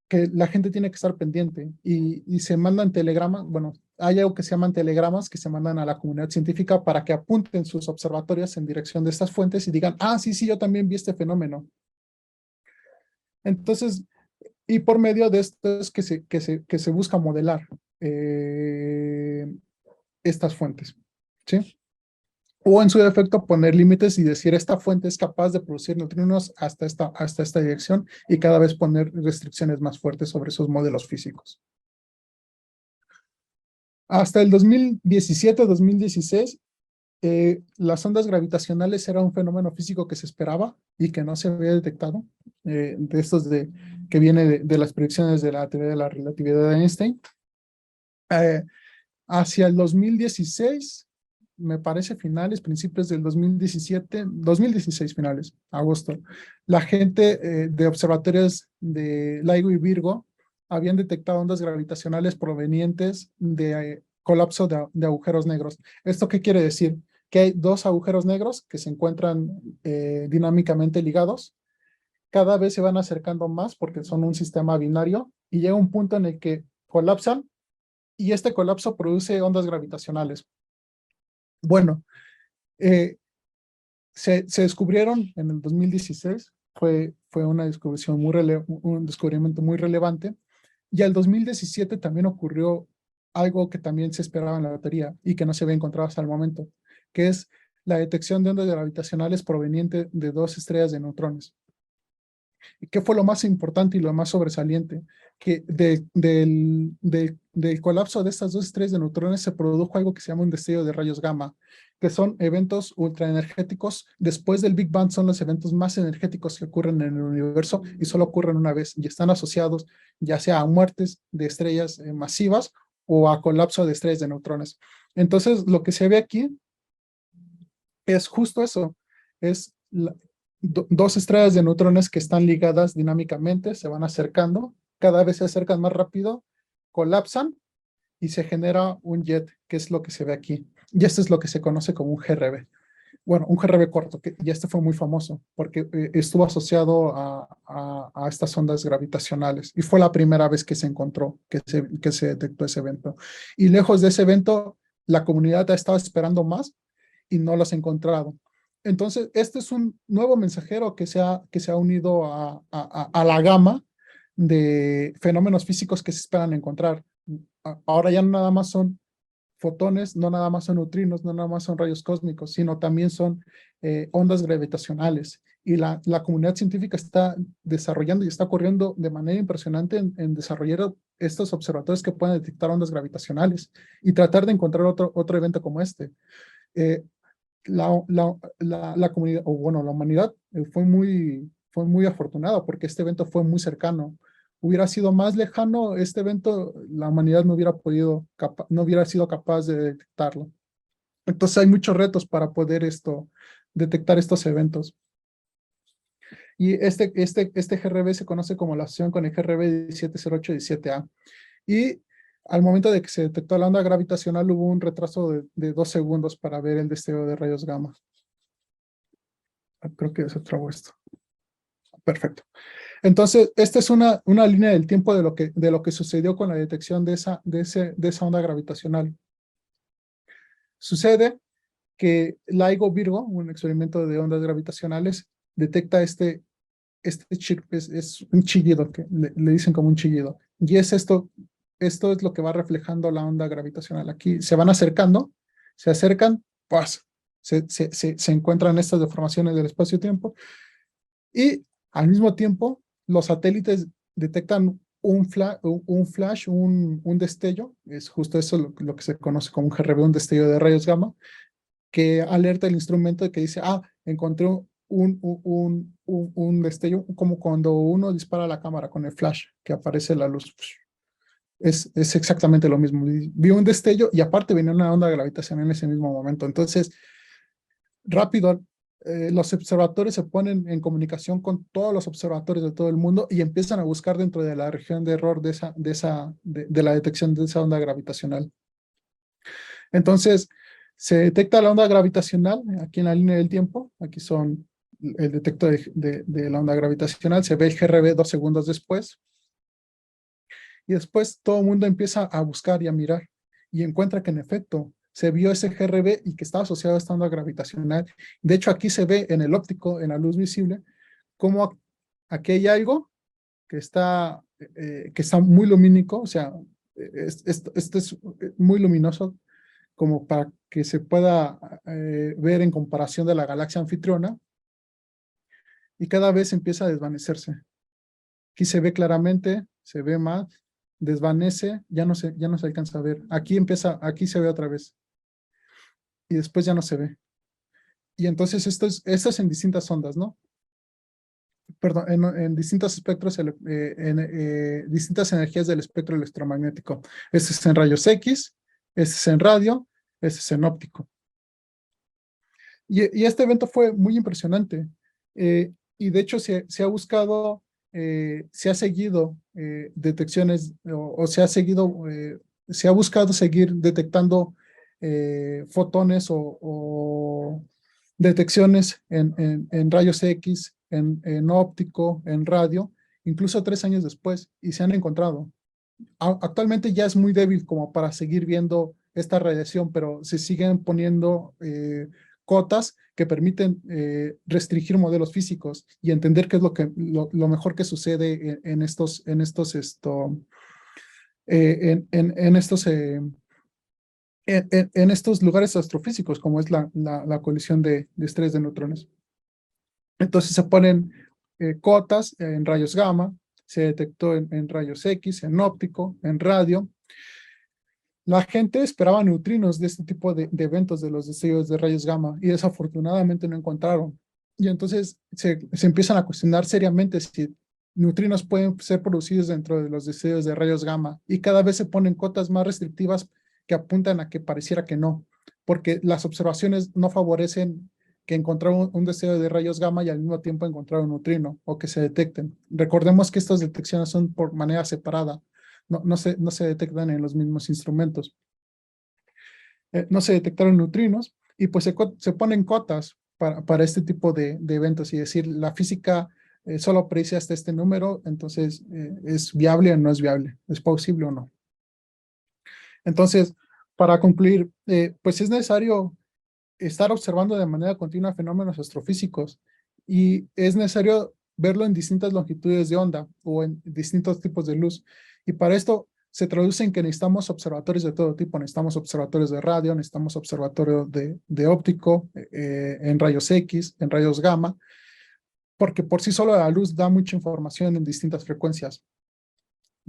que la gente tiene que estar pendiente. Y se mandan telegramas, bueno, hay algo que se llaman telegramas que se mandan a la comunidad científica para que apunten sus observatorios en dirección de estas fuentes y digan, ah, sí, yo también vi este fenómeno. Entonces, y por medio de esto es que se busca modelar estas fuentes, ¿sí? O en su defecto poner límites y decir esta fuente es capaz de producir neutrinos hasta esta dirección y cada vez poner restricciones más fuertes sobre esos modelos físicos. Hasta el 2017-2016, las ondas gravitacionales era un fenómeno físico que se esperaba y que no se había detectado, de estos que viene de las predicciones de la teoría de la relatividad de Einstein. Hacia el 2016, me parece principios del 2016 finales, agosto, la gente de observatorios de LIGO y Virgo habían detectado ondas gravitacionales provenientes de colapso de agujeros negros. ¿Esto qué quiere decir? Que hay dos agujeros negros que se encuentran dinámicamente ligados, cada vez se van acercando más porque son un sistema binario y llega un punto en el que colapsan y este colapso produce ondas gravitacionales. Bueno, se descubrieron en el 2016, fue un descubrimiento muy relevante, y al 2017 también ocurrió algo que también se esperaba en la teoría y que no se había encontrado hasta el momento, que es la detección de ondas gravitacionales provenientes de dos estrellas de neutrones. ¿Y qué fue lo más importante y lo más sobresaliente? Que del colapso de estas dos estrellas de neutrones se produjo algo que se llama un destello de rayos gamma, que son eventos ultraenergéticos. Después del Big Bang son los eventos más energéticos que ocurren en el universo y solo ocurren una vez y están asociados ya sea a muertes de estrellas masivas o a colapso de estrellas de neutrones. Entonces, lo que se ve aquí es justo eso, es dos estrellas de neutrones que están ligadas dinámicamente, se van acercando, cada vez se acercan más rápido, colapsan y se genera un jet, que es lo que se ve aquí. Y esto es lo que se conoce como un GRB. Bueno, un GRB corto, y este fue muy famoso porque estuvo asociado a estas ondas gravitacionales y fue la primera vez que se encontró, que se detectó ese evento. Y lejos de ese evento, la comunidad ha estado esperando más y no los ha encontrado. Entonces, este es un nuevo mensajero que se ha unido a la gama de fenómenos físicos que se esperan encontrar. Ahora ya no nada más son fotones, no nada más son neutrinos, no nada más son rayos cósmicos, sino también son ondas gravitacionales. Y la comunidad científica está desarrollando y está corriendo de manera impresionante en desarrollar estos observatorios que pueden detectar ondas gravitacionales y tratar de encontrar otro evento como este. La comunidad, o bueno, la humanidad fue muy afortunada porque este evento fue muy cercano. Hubiera sido más lejano este evento, la humanidad no hubiera sido capaz de detectarlo. Entonces hay muchos retos para poder detectar estos eventos. Y este GRB se conoce como la asociación con el GRB 1708-17A. Y al momento de que se detectó la onda gravitacional hubo un retraso de 2 segundos para ver el destello de rayos gamma. Creo que se trabó esto. Perfecto. Entonces, esta es una línea del tiempo de lo que sucedió con la detección de esa onda gravitacional. Sucede que LIGO Virgo, un experimento de ondas gravitacionales, detecta este es un chillido, que le dicen como un chillido. Y esto es lo que va reflejando la onda gravitacional. Aquí se van acercando, se acercan, pues, se encuentran estas deformaciones del espacio-tiempo y al mismo tiempo los satélites detectan un flash, un destello, es justo eso lo que se conoce como un GRB, un destello de rayos gamma, que alerta el instrumento de que dice, encontré un destello, como cuando uno dispara la cámara con el flash, que aparece la luz. Es exactamente lo mismo. Vi un destello y aparte venía una onda gravitacional en ese mismo momento. Entonces, rápido, los observatorios se ponen en comunicación con todos los observatorios de todo el mundo y empiezan a buscar dentro de la región de error de la detección de esa onda gravitacional. Entonces, se detecta la onda gravitacional aquí en la línea del tiempo. Aquí son el detector de la onda gravitacional. Se ve el GRB 2 segundos después. Y después todo el mundo empieza a buscar y a mirar y encuentra que en efecto se vio ese GRB y que estaba asociado a esta onda gravitacional. De hecho, aquí se ve en el óptico, en la luz visible, como aquí hay algo que está muy lumínico, o sea, este es muy luminoso, como para que se pueda ver en comparación de la galaxia anfitriona, y cada vez empieza a desvanecerse. Aquí se ve claramente, se ve más, desvanece, ya no se alcanza a ver. Aquí se ve otra vez. Y después ya no se ve. Y entonces esto es en distintas ondas, ¿no? Perdón, en distintos espectros, distintas energías del espectro electromagnético. Este es en rayos X, este es en radio, este es en óptico. Y este evento fue muy impresionante. Y de hecho se ha buscado, se ha seguido detecciones, o se ha buscado seguir detectando fotones o detecciones en rayos X, en óptico, en radio, incluso 3 años después, y se han encontrado. Actualmente ya es muy débil como para seguir viendo esta radiación, pero se siguen poniendo cotas que permiten restringir modelos físicos y entender qué es lo mejor que sucede en estos lugares astrofísicos, como es la colisión de estrellas de neutrones. Entonces se ponen cotas en rayos gamma, se detectó en rayos X, en óptico, en radio. La gente esperaba neutrinos de este tipo de eventos de los destellos de rayos gamma y desafortunadamente no encontraron. Y entonces se empiezan a cuestionar seriamente si neutrinos pueden ser producidos dentro de los destellos de rayos gamma, y cada vez se ponen cotas más restrictivas que apuntan a que pareciera que no, porque las observaciones no favorecen que encontrar un destello de rayos gamma y al mismo tiempo encontrar un neutrino o que se detecten. Recordemos que estas detecciones son por manera separada. No se detectan en los mismos instrumentos. No se detectaron neutrinos y pues se ponen cotas para este tipo de eventos, y decir, la física solo predice hasta este número, entonces ¿es viable o no es viable? ¿Es posible o no? Entonces, para concluir, pues es necesario estar observando de manera continua fenómenos astrofísicos, y es necesario verlo en distintas longitudes de onda o en distintos tipos de luz. Y para esto se traduce en que necesitamos observatorios de todo tipo. Necesitamos observatorios de radio, necesitamos observatorios de óptico, en rayos X, en rayos gamma, porque por sí solo la luz da mucha información en distintas frecuencias,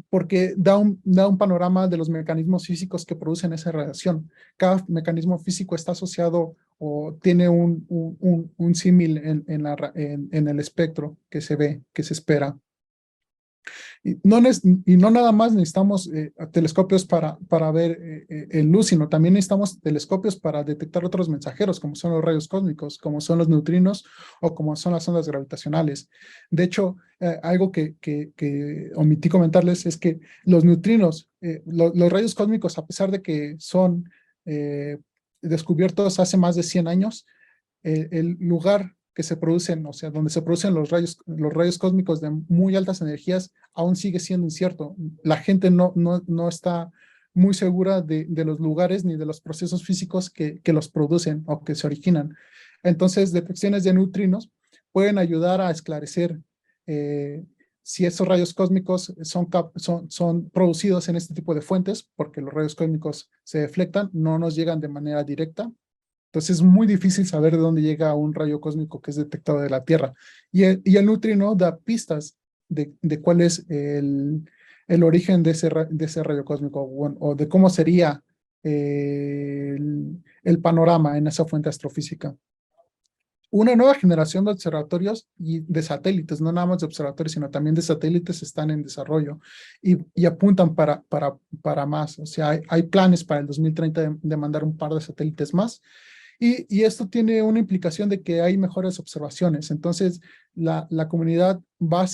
porque da un panorama de los mecanismos físicos que producen esa radiación. Cada mecanismo físico está asociado o tiene un símil en el espectro que se ve, que se espera. Y no nada más necesitamos telescopios para ver en luz, sino también necesitamos telescopios para detectar otros mensajeros, como son los rayos cósmicos, como son los neutrinos o como son las ondas gravitacionales. De hecho, algo que omití comentarles es que los neutrinos, los rayos cósmicos, a pesar de que son descubiertos hace más de 100 años, el lugar que se producen, o sea, donde se producen los rayos cósmicos de muy altas energías, aún sigue siendo incierto. La gente no está muy segura de los lugares ni de los procesos físicos que los producen o que se originan. Entonces, detecciones de neutrinos pueden ayudar a esclarecer si esos rayos cósmicos son producidos en este tipo de fuentes, porque los rayos cósmicos se deflectan, no nos llegan de manera directa. Entonces es muy difícil saber de dónde llega un rayo cósmico que es detectado de la Tierra. Y el neutrino da pistas de cuál es el origen de ese rayo cósmico, o de cómo sería el panorama en esa fuente astrofísica. Una nueva generación de observatorios y de satélites, no nada más de observatorios, sino también de satélites, están en desarrollo y apuntan para más. O sea, hay planes para el 2030 de mandar un par de satélites más. Y esto tiene una implicación de que hay mejores observaciones. Entonces, la comunidad va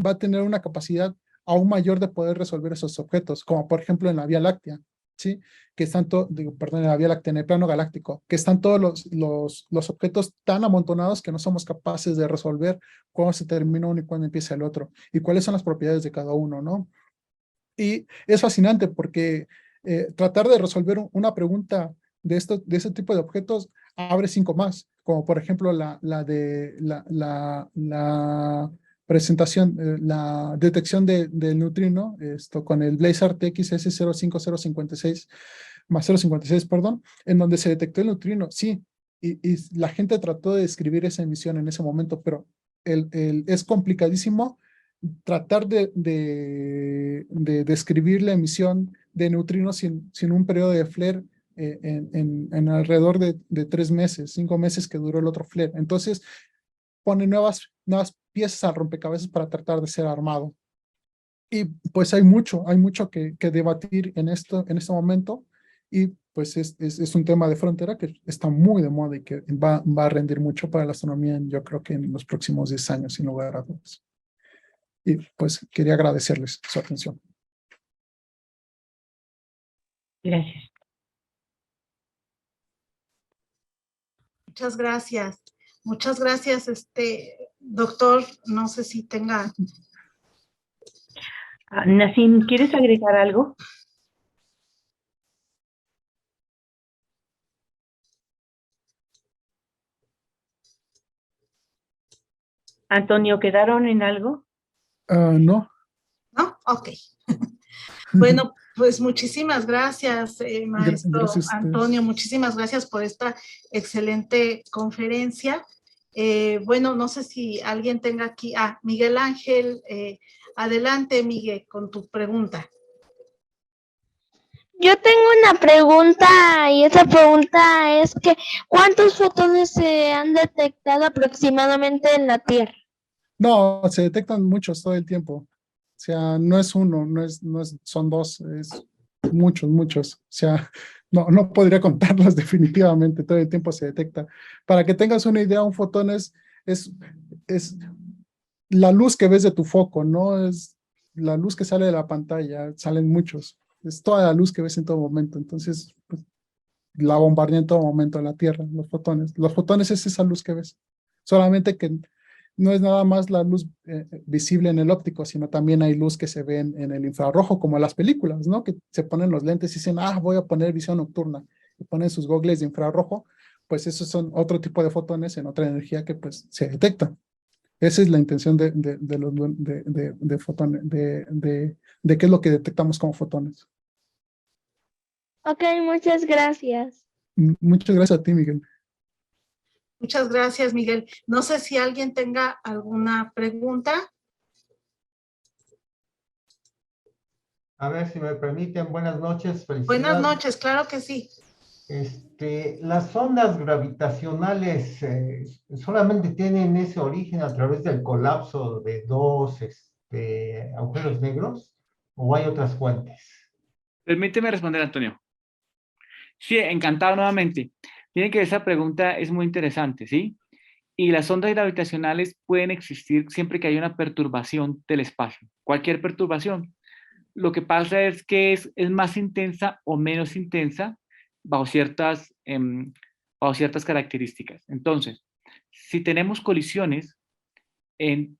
a tener una capacidad aún mayor de poder resolver esos objetos, como por ejemplo en la Vía Láctea, ¿sí? Que están en la Vía Láctea, en el plano galáctico, que están todos los objetos tan amontonados que no somos capaces de resolver cuándo se termina uno y cuándo empieza el otro, y cuáles son las propiedades de cada uno, ¿no? Y es fascinante porque tratar de resolver una pregunta de ese tipo de objetos abre 5 más, como por ejemplo la presentación, la detección del neutrino, con el Blazar TXS 05056 más 056, perdón, en donde se detectó el neutrino, sí, y la gente trató de describir esa emisión en ese momento, pero es complicadísimo tratar de describir la emisión de neutrinos sin un periodo de flare en alrededor de 3 meses, 5 meses que duró el otro flare. Entonces, pone nuevas piezas al rompecabezas para tratar de ser armado. Y pues hay mucho que debatir en este momento, y pues es un tema de frontera que está muy de moda y que va a rendir mucho para la astronomía, yo creo que en los próximos 10 años, sin lugar a dudas. Y pues quería agradecerles su atención. Gracias. Muchas gracias. Muchas gracias, doctor. No sé si tenga... Nassim, ¿quieres agregar algo? Antonio, ¿quedaron en algo? No. ¿No? Ok. Bueno, pues muchísimas gracias, maestro Gracias a ustedes. Antonio. Muchísimas gracias por esta excelente conferencia. Bueno, no sé si alguien tenga aquí... Miguel Ángel. Adelante, Miguel, con tu pregunta. Yo tengo una pregunta y esa pregunta es que ¿cuántos fotones se han detectado aproximadamente en la Tierra? No, se detectan muchos todo el tiempo. O sea, no es uno, son 2, es muchos. O sea, no podría contarlos definitivamente, todo el tiempo se detecta. Para que tengas una idea, un fotón es la luz que ves de tu foco, no es la luz que sale de la pantalla, salen muchos. Es toda la luz que ves en todo momento. Entonces, pues, la bombardea en todo momento a la Tierra, los fotones. Los fotones es esa luz que ves. Solamente que no es nada más la luz visible en el óptico, sino también hay luz que se ve en el infrarrojo, como las películas, ¿no? Que se ponen los lentes y dicen, voy a poner visión nocturna, y ponen sus gogles de infrarrojo, pues esos son otro tipo de fotones en otra energía que pues se detecta. Esa es la intención de fotones, de qué es lo que detectamos como fotones. Ok, muchas gracias. Muchas gracias a ti, Miguel. Muchas gracias, Miguel. No sé si alguien tenga alguna pregunta. A ver, si me permiten, buenas noches, felicidades. Buenas noches, claro que sí. Las ondas gravitacionales solamente tienen ese origen a través del colapso de dos agujeros negros, ¿o hay otras fuentes? Permíteme responder, Antonio. Sí, encantado nuevamente. Miren que esa pregunta es muy interesante, ¿sí? Y las ondas gravitacionales pueden existir siempre que haya una perturbación del espacio, cualquier perturbación. Lo que pasa es que es más intensa o menos intensa bajo bajo ciertas características. Entonces, si tenemos colisiones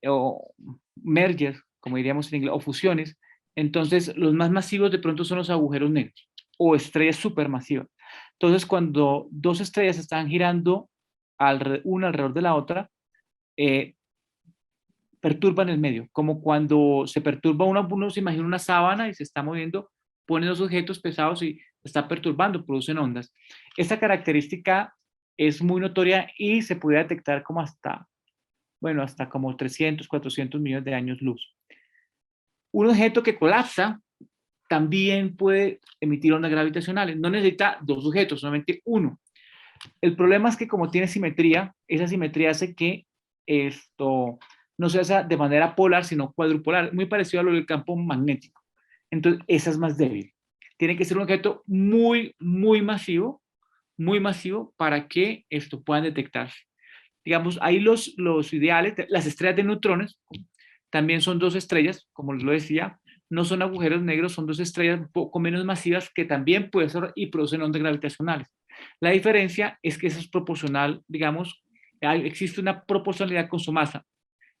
o mergers, como diríamos en inglés, o fusiones, entonces los más masivos de pronto son los agujeros negros o estrellas supermasivas. Entonces, cuando dos estrellas están girando una alrededor de la otra, perturban el medio, como cuando se perturba uno se imagina una sábana y se está moviendo, pone dos objetos pesados y se está perturbando, producen ondas. Esta característica es muy notoria y se puede detectar como hasta como 300, 400 millones de años luz. Un objeto que colapsa también puede emitir ondas gravitacionales. No necesita dos objetos, solamente uno. El problema es que como tiene simetría, esa simetría hace que esto no se hace de manera polar, sino cuadrupolar, muy parecido a lo del campo magnético. Entonces, esa es más débil. Tiene que ser un objeto muy, muy masivo muy masivo para que esto puedan detectarse. Digamos, ahí los ideales, las estrellas de neutrones, también son dos estrellas, como lo decía, no son agujeros negros, son dos estrellas un poco menos masivas que también pueden ser y producen ondas gravitacionales. La diferencia es que eso es proporcional, digamos, existe una proporcionalidad con su masa.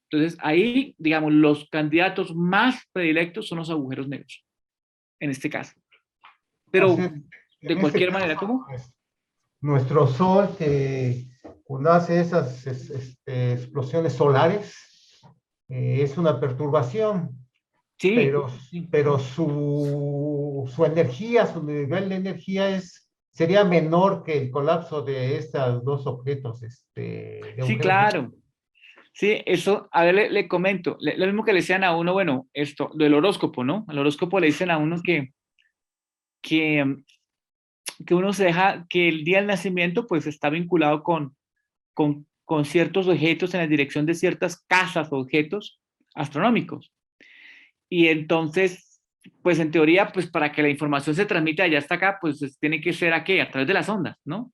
Entonces, ahí, digamos, los candidatos más predilectos son los agujeros negros, en este caso. Pero, Entonces, de en este cualquier caso, manera, ¿cómo? pues, nuestro Sol, que cuando hace esas explosiones solares, es una perturbación, Sí, pero, sí. pero su energía, su nivel de energía sería menor que el colapso de estos dos objetos de Sí, agujeros. claro. Sí, eso, a ver, le comento, lo mismo que le decían a uno, bueno, esto, lo del horóscopo, ¿no? Al horóscopo le dicen a uno que, que uno se deja, que el día del nacimiento pues está vinculado con ciertos objetos en la dirección de ciertas casas o objetos astronómicos. Y entonces, pues en teoría, pues para que la información se transmita allá hasta acá, pues tiene que ser aquí, a través de las ondas, ¿no?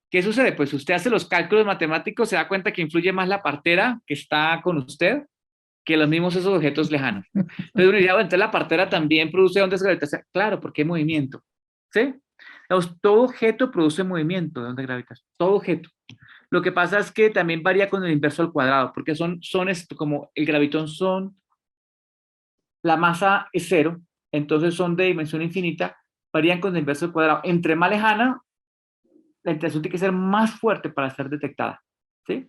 ¿Qué sucede? Pues usted hace los cálculos matemáticos, se da cuenta que influye más la partera que está con usted que los mismos esos objetos lejanos. Entonces uno diría, bueno, entonces la partera también produce ondas gravitacionales. Claro, porque hay movimiento, ¿sí? Entonces, todo objeto produce movimiento de ondas gravitacionales, todo objeto. Lo que pasa es que también varía con el inverso al cuadrado, porque son esto, como el gravitón la masa es cero, entonces son de dimensión infinita, varían con el inverso al cuadrado. Entre más lejana, la interacción tiene que ser más fuerte para ser detectada, ¿sí?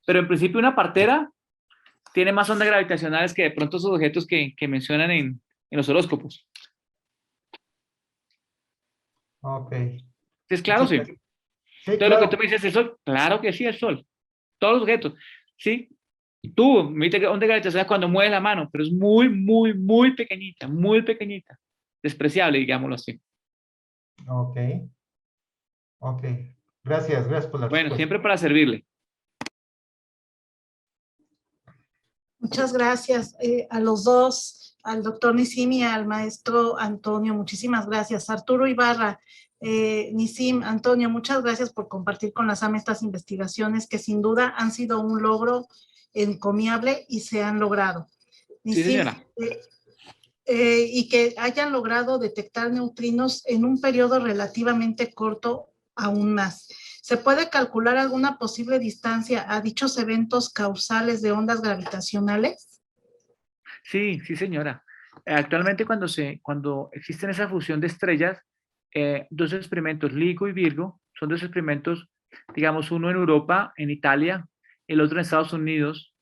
Pero en principio una partera tiene más ondas gravitacionales que de pronto esos objetos que mencionan en los horóscopos. Ok. ¿Es claro? Sí, Sí. sí, Entonces lo que tú claro. me dices es Sol. Claro que sí, el Sol. Todos los objetos. ¿Sí? Tú me dices que onda gravitacional es cuando mueves la mano, pero es muy, muy, muy pequeñita, muy pequeñita. Despreciable, digámoslo así. Ok, ok. Gracias, gracias por la Bueno, respuesta. siempre para servirle. Muchas gracias a los dos, al doctor Nisim y al maestro Antonio. Muchísimas gracias. Arturo Ibarra, Nisim, Antonio, muchas gracias por compartir con la SAM estas investigaciones que sin duda han sido un logro encomiable y se han logrado. Sí, Nisim, señora. y que hayan logrado detectar neutrinos en un periodo relativamente corto aún más. ¿Se puede calcular alguna posible distancia a dichos eventos causales de ondas gravitacionales? Sí, sí, señora. Actualmente cuando existen esa fusión de estrellas, dos experimentos, LIGO y Virgo, son dos experimentos, digamos, uno en Europa, en Italia, el otro en Estados Unidos.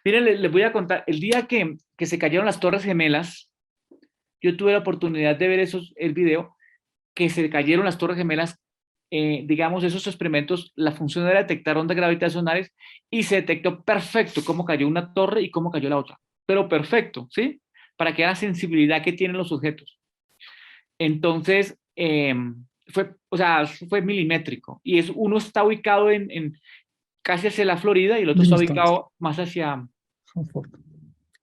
Miren, les voy a contar, el día que se cayeron las Torres Gemelas, yo tuve la oportunidad de ver el video, que se cayeron las Torres Gemelas, digamos, esos experimentos, la función era detectar ondas gravitacionales y se detectó perfecto cómo cayó una torre y cómo cayó la otra, pero perfecto, ¿sí? Para que vean la sensibilidad que tienen los objetos. Entonces, o sea, fue milimétrico y uno está ubicado casi hacia la Florida y el otro está Distancia. ubicado más hacia... Confort.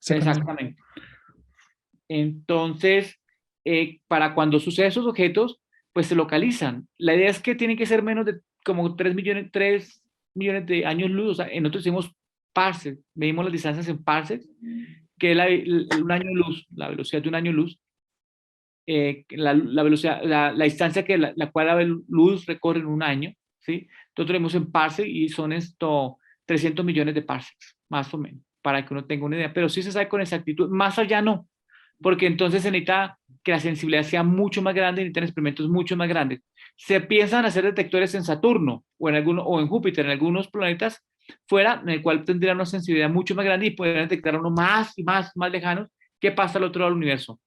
Exactamente. Entonces, para cuando suceden esos objetos, pues se localizan. La idea es que tienen que ser menos de como 3 millones de años luz. O sea, nosotros decimos parsecs, medimos las distancias en parsecs, que es un año luz, la velocidad de un año luz, la velocidad, la distancia que la cual la luz recorre en un año, ¿sí? Nosotros lo vemos en parsec y son 300 millones de parsecs, más o menos, para que uno tenga una idea. Pero sí se sabe con exactitud, más allá no, porque entonces se necesita que la sensibilidad sea mucho más grande, necesitan experimentos mucho más grandes. Se piensan hacer detectores en Saturno o en Júpiter, en algunos planetas fuera, en el cual tendrían una sensibilidad mucho más grande y podrían detectar uno más y más lejanos. ¿Qué pasa al otro lado del universo?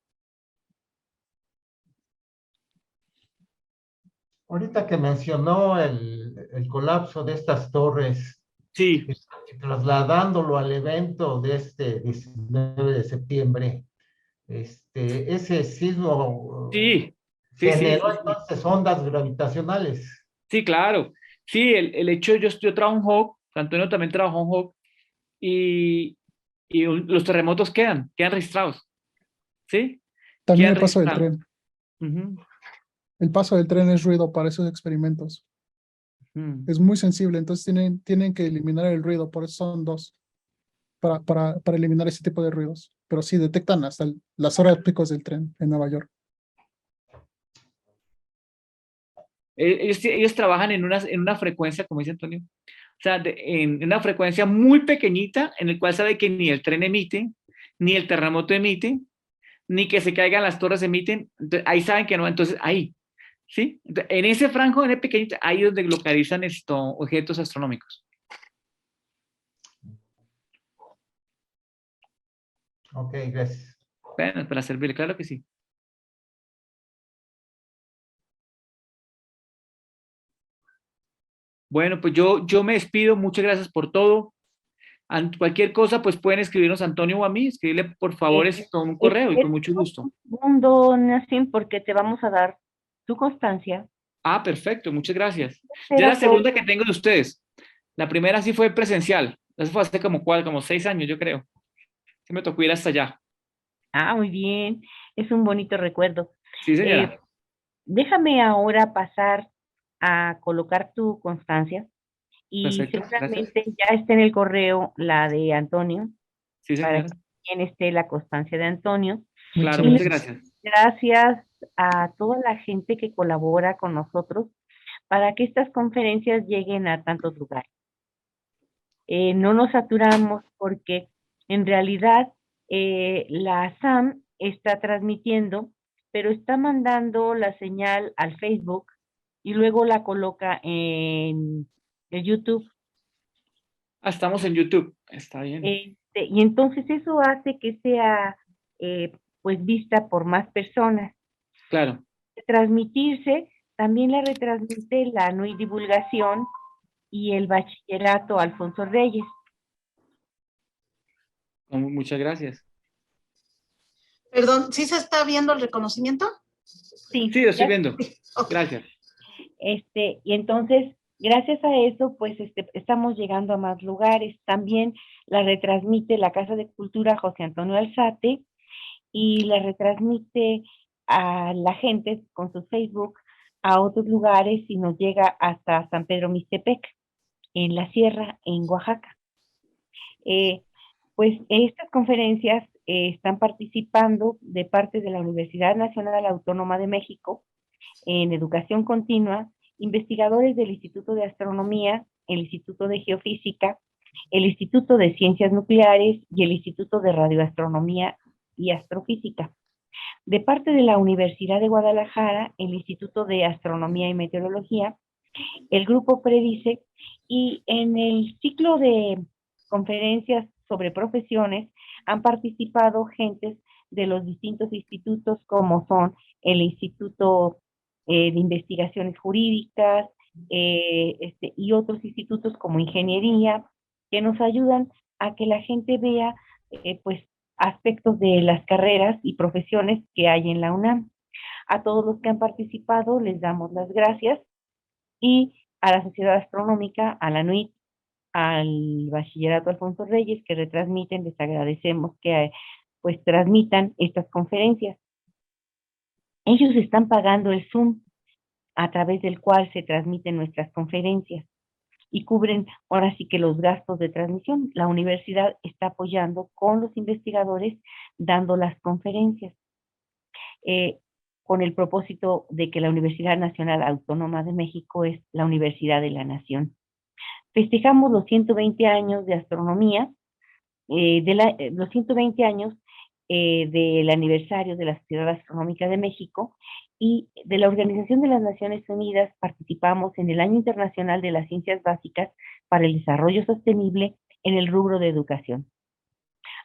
Ahorita que mencionó el colapso de estas torres, Sí, y trasladándolo al evento de este 19 de septiembre, ese sismo sí, sí, sí, generó sí, sí. entonces ondas gravitacionales. Sí, claro. Sí, el hecho, yo trabajo en Hawk, Antonio también trabajó en Hawk, y, los terremotos quedan registrados, ¿sí? También Quedan el paso del registrados. tren. Ujú. El paso del tren es ruido para esos experimentos. Es muy sensible, entonces tienen que eliminar el ruido, por eso son 2, para eliminar ese tipo de ruidos. Pero sí, detectan hasta las horas picos del tren en Nueva York. Ellos trabajan en una frecuencia, como dice Antonio, o sea, en una frecuencia muy pequeñita, en el cual sabe que ni el tren emite, ni el terremoto emite, ni que se caigan las torres emiten. Entonces, ahí saben que no, entonces ahí, ¿sí? Entonces, en ese franco, en el pequeñito, ahí es donde localizan estos objetos astronómicos. Ok, gracias. Bueno, para servirle, claro que sí. Bueno, pues yo me despido, muchas gracias por todo. Cualquier cosa, pues pueden escribirnos a Antonio o a mí, escribirle por favor con un correo y con mucho gusto. Segundo, Nassim, porque te vamos a dar tu constancia. Ah, perfecto, muchas gracias. Ya Será la segunda todo. que tengo de ustedes. La primera sí fue presencial. Eso fue hace como 6 años, yo creo. Sí me tocó ir hasta allá. Ah, muy bien. Es un bonito recuerdo. Sí, señora. Déjame ahora pasar a colocar tu constancia y Perfecto, gracias. seguramente ya está en el correo la de Antonio, Sí, para que señora. también esté la constancia de Antonio. Claro, Y muchas gracias. gracias a toda la gente que colabora con nosotros para que estas conferencias lleguen a tantos lugares. No nos saturamos porque en realidad la SAM está transmitiendo, pero está mandando la señal al Facebook y luego la coloca en el YouTube. Ah, estamos en YouTube. Está bien. Y entonces eso hace que sea pues vista por más personas. Claro. Transmitirse, también la retransmite la NUI Divulgación y el Bachillerato Alfonso Reyes. Muchas gracias. Perdón, ¿sí se está viendo el reconocimiento? Sí, Sí, lo estoy viendo. Ok. Gracias. Y entonces, gracias a eso, pues estamos llegando a más lugares. También la retransmite la Casa de Cultura José Antonio Alzate y la retransmite a la gente con su Facebook a otros lugares y nos llega hasta San Pedro Mixtepec, en la sierra, en Oaxaca. Pues estas conferencias están participando de parte de la Universidad Nacional Autónoma de México en educación continua, investigadores del Instituto de Astronomía, el Instituto de Geofísica, el Instituto de Ciencias Nucleares y el Instituto de Radioastronomía y Astrofísica. De parte de la Universidad de Guadalajara, el Instituto de Astronomía y Meteorología, el Grupo Predice, y en el ciclo de conferencias sobre profesiones han participado gentes de los distintos institutos como son el Instituto de Investigaciones Jurídicas y otros institutos como Ingeniería, que nos ayudan a que la gente vea pues aspectos de las carreras y profesiones que hay en la UNAM. A todos los que han participado les damos las gracias y a la Sociedad Astronómica, a la NUIT, al Bachillerato Alfonso Reyes que retransmiten, les agradecemos que pues transmitan estas conferencias. Ellos están pagando el Zoom a través del cual se transmiten nuestras conferencias y cubren ahora sí que los gastos de transmisión. La universidad está apoyando con los investigadores dando las conferencias con el propósito de que la Universidad Nacional Autónoma de México es la Universidad de la Nación. Festejamos los 120 años de astronomía, los 120 años del aniversario de la Sociedad Astronómica de México y de la Organización de las Naciones Unidas. Participamos en el Año Internacional de las Ciencias Básicas para el Desarrollo Sostenible en el rubro de educación.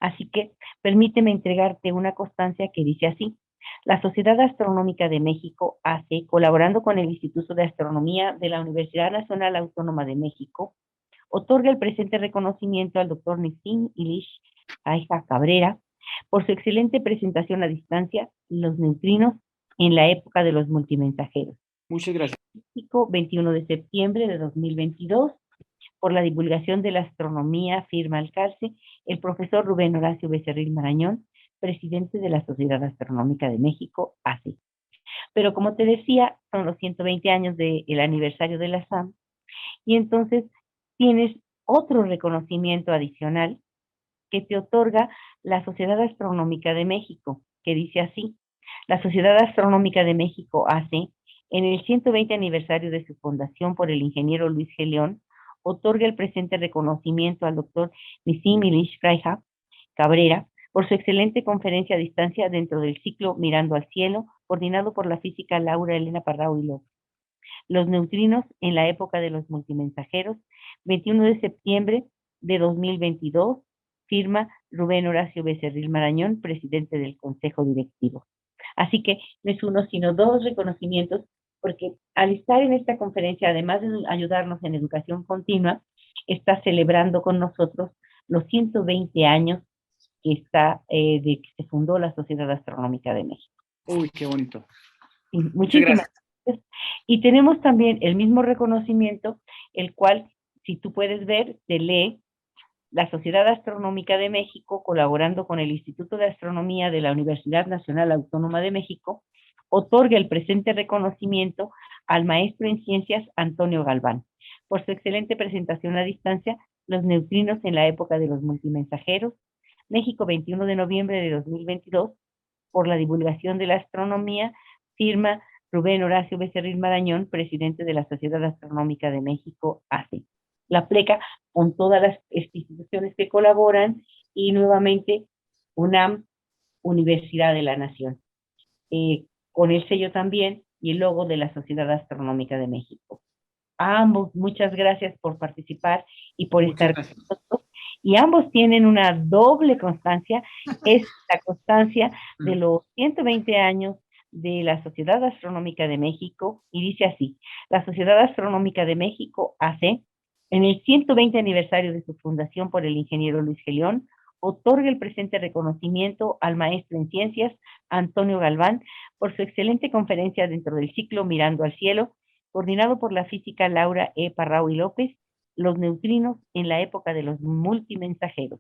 Así que permíteme entregarte una constancia que dice así: la Sociedad Astronómica de México hace, colaborando con el Instituto de Astronomía de la Universidad Nacional Autónoma de México, otorga el presente reconocimiento al Dr. Nassim Ilish Aija Cabrera por su excelente presentación a distancia, los neutrinos en la época de los multimensajeros. Muchas gracias. 21 de septiembre de 2022, por la divulgación de la astronomía, firma al calce el profesor Rubén Horacio Becerril Marañón, presidente de la Sociedad Astronómica de México, ASE. Pero como te decía, son los 120 años del aniversario de la SAM, y entonces tienes otro reconocimiento adicional que te otorga la Sociedad Astronómica de México, que dice así: la Sociedad Astronómica de México hace, en el 120 aniversario de su fundación por el ingeniero Luis G. León, otorga el presente reconocimiento al doctor Nissim Ilish Freija Cabrera por su excelente conferencia a distancia dentro del ciclo Mirando al Cielo, coordinado por la física Laura Elena Parrao y López. Los neutrinos en la época de los multimensajeros, 21 de septiembre de 2022, firma Rubén Horacio Becerril Marañón, presidente del Consejo Directivo. Así que no es uno, sino dos reconocimientos, porque al estar en esta conferencia, además de ayudarnos en educación continua, está celebrando con nosotros los 120 años de que se fundó la Sociedad Astronómica de México. Uy, qué bonito. Sí, muchísimas gracias. Y tenemos también el mismo reconocimiento, el cual, si tú puedes ver, te lee: la Sociedad Astronómica de México, colaborando con el Instituto de Astronomía de la Universidad Nacional Autónoma de México, otorga el presente reconocimiento al maestro en ciencias Antonio Galván por su excelente presentación a distancia, Los neutrinos en la época de los multimensajeros, México, 21 de noviembre de 2022, por la divulgación de la astronomía, firma Rubén Horacio Becerril Marañón, presidente de la Sociedad Astronómica de México, ACE. La pleca con todas las instituciones que colaboran y nuevamente UNAM, Universidad de la Nación, con el sello también y el logo de la Sociedad Astronómica de México. A ambos, muchas gracias por participar y por estar con nosotros. Y ambos tienen una doble constancia, es la constancia de los 120 años de la Sociedad Astronómica de México, y dice así: la Sociedad Astronómica de México hace, en el 120 aniversario de su fundación por el ingeniero Luis G. León, otorga el presente reconocimiento al maestro en ciencias Antonio Galván por su excelente conferencia dentro del ciclo Mirando al Cielo, coordinado por la física Laura E. Parrao y López, Los neutrinos en la época de los multimensajeros.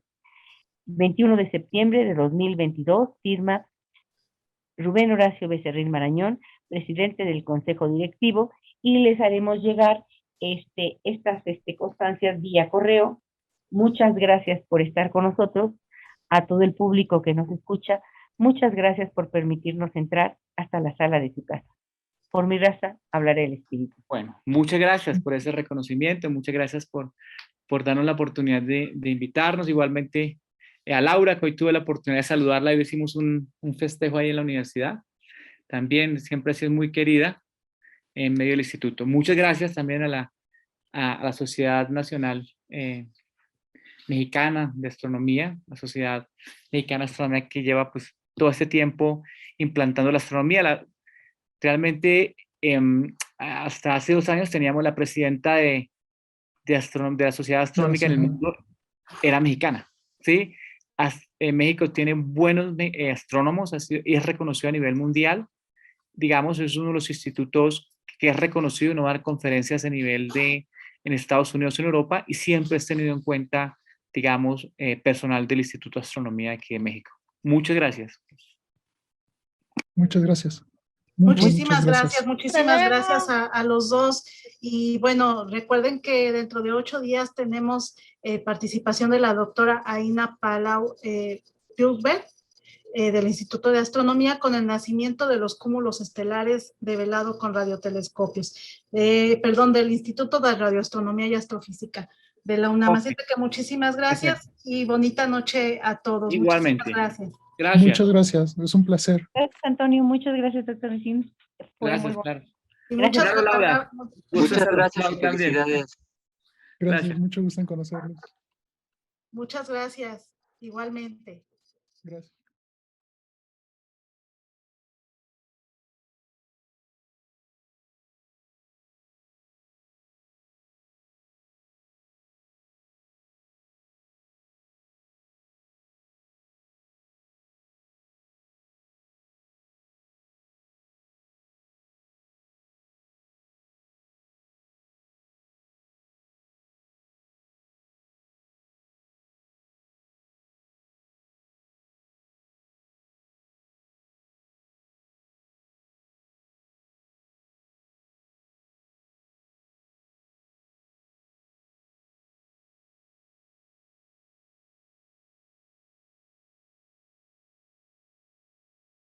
21 de septiembre de 2022, firma Rubén Horacio Becerril Marañón, presidente del Consejo Directivo, y les haremos llegar estas constancias vía correo. Muchas gracias por estar con nosotros. A todo el público que nos escucha, muchas gracias por permitirnos entrar hasta la sala de su casa. Por mi raza, hablaré el espíritu. Bueno, muchas gracias por ese reconocimiento, muchas gracias por darnos la oportunidad de invitarnos. Igualmente a Laura, que hoy tuve la oportunidad de saludarla y hicimos un festejo ahí en la universidad. También siempre ha sido muy querida en medio del instituto. Muchas gracias también a la Sociedad Nacional Mexicana de Astronomía, la Sociedad Mexicana de Astronomía, que lleva pues todo este tiempo implantando la astronomía. Realmente hasta hace 2 años teníamos la presidenta de la Sociedad Astronómica en el mundo, era mexicana, ¿sí? México tiene buenos astrónomos y es reconocido a nivel mundial. Digamos, es uno de los institutos que es reconocido en no dar conferencias a nivel en Estados Unidos o en Europa, y siempre es tenido en cuenta, digamos, personal del Instituto de Astronomía aquí de México. Muchas gracias. Muchas gracias. Muchísimas gracias a los dos. Y bueno, recuerden que dentro de 8 días tenemos participación de la doctora Aina Palau Pilbel, del Instituto de Astronomía, con el nacimiento de los cúmulos estelares develado con radiotelescopios. Del Instituto de Radioastronomía y Astrofísica de la UNAM. Así que muchísimas gracias y bonita noche a todos. Igualmente. Muchísimas gracias. Gracias. Muchas gracias, es un placer. Gracias, Antonio. Muchas gracias, doctor Sim. Gracias, claro. Muchas Laura. Muchas gracias y felicidades. Gracias, mucho gusto en conocerlos. Muchas gracias, igualmente. Gracias.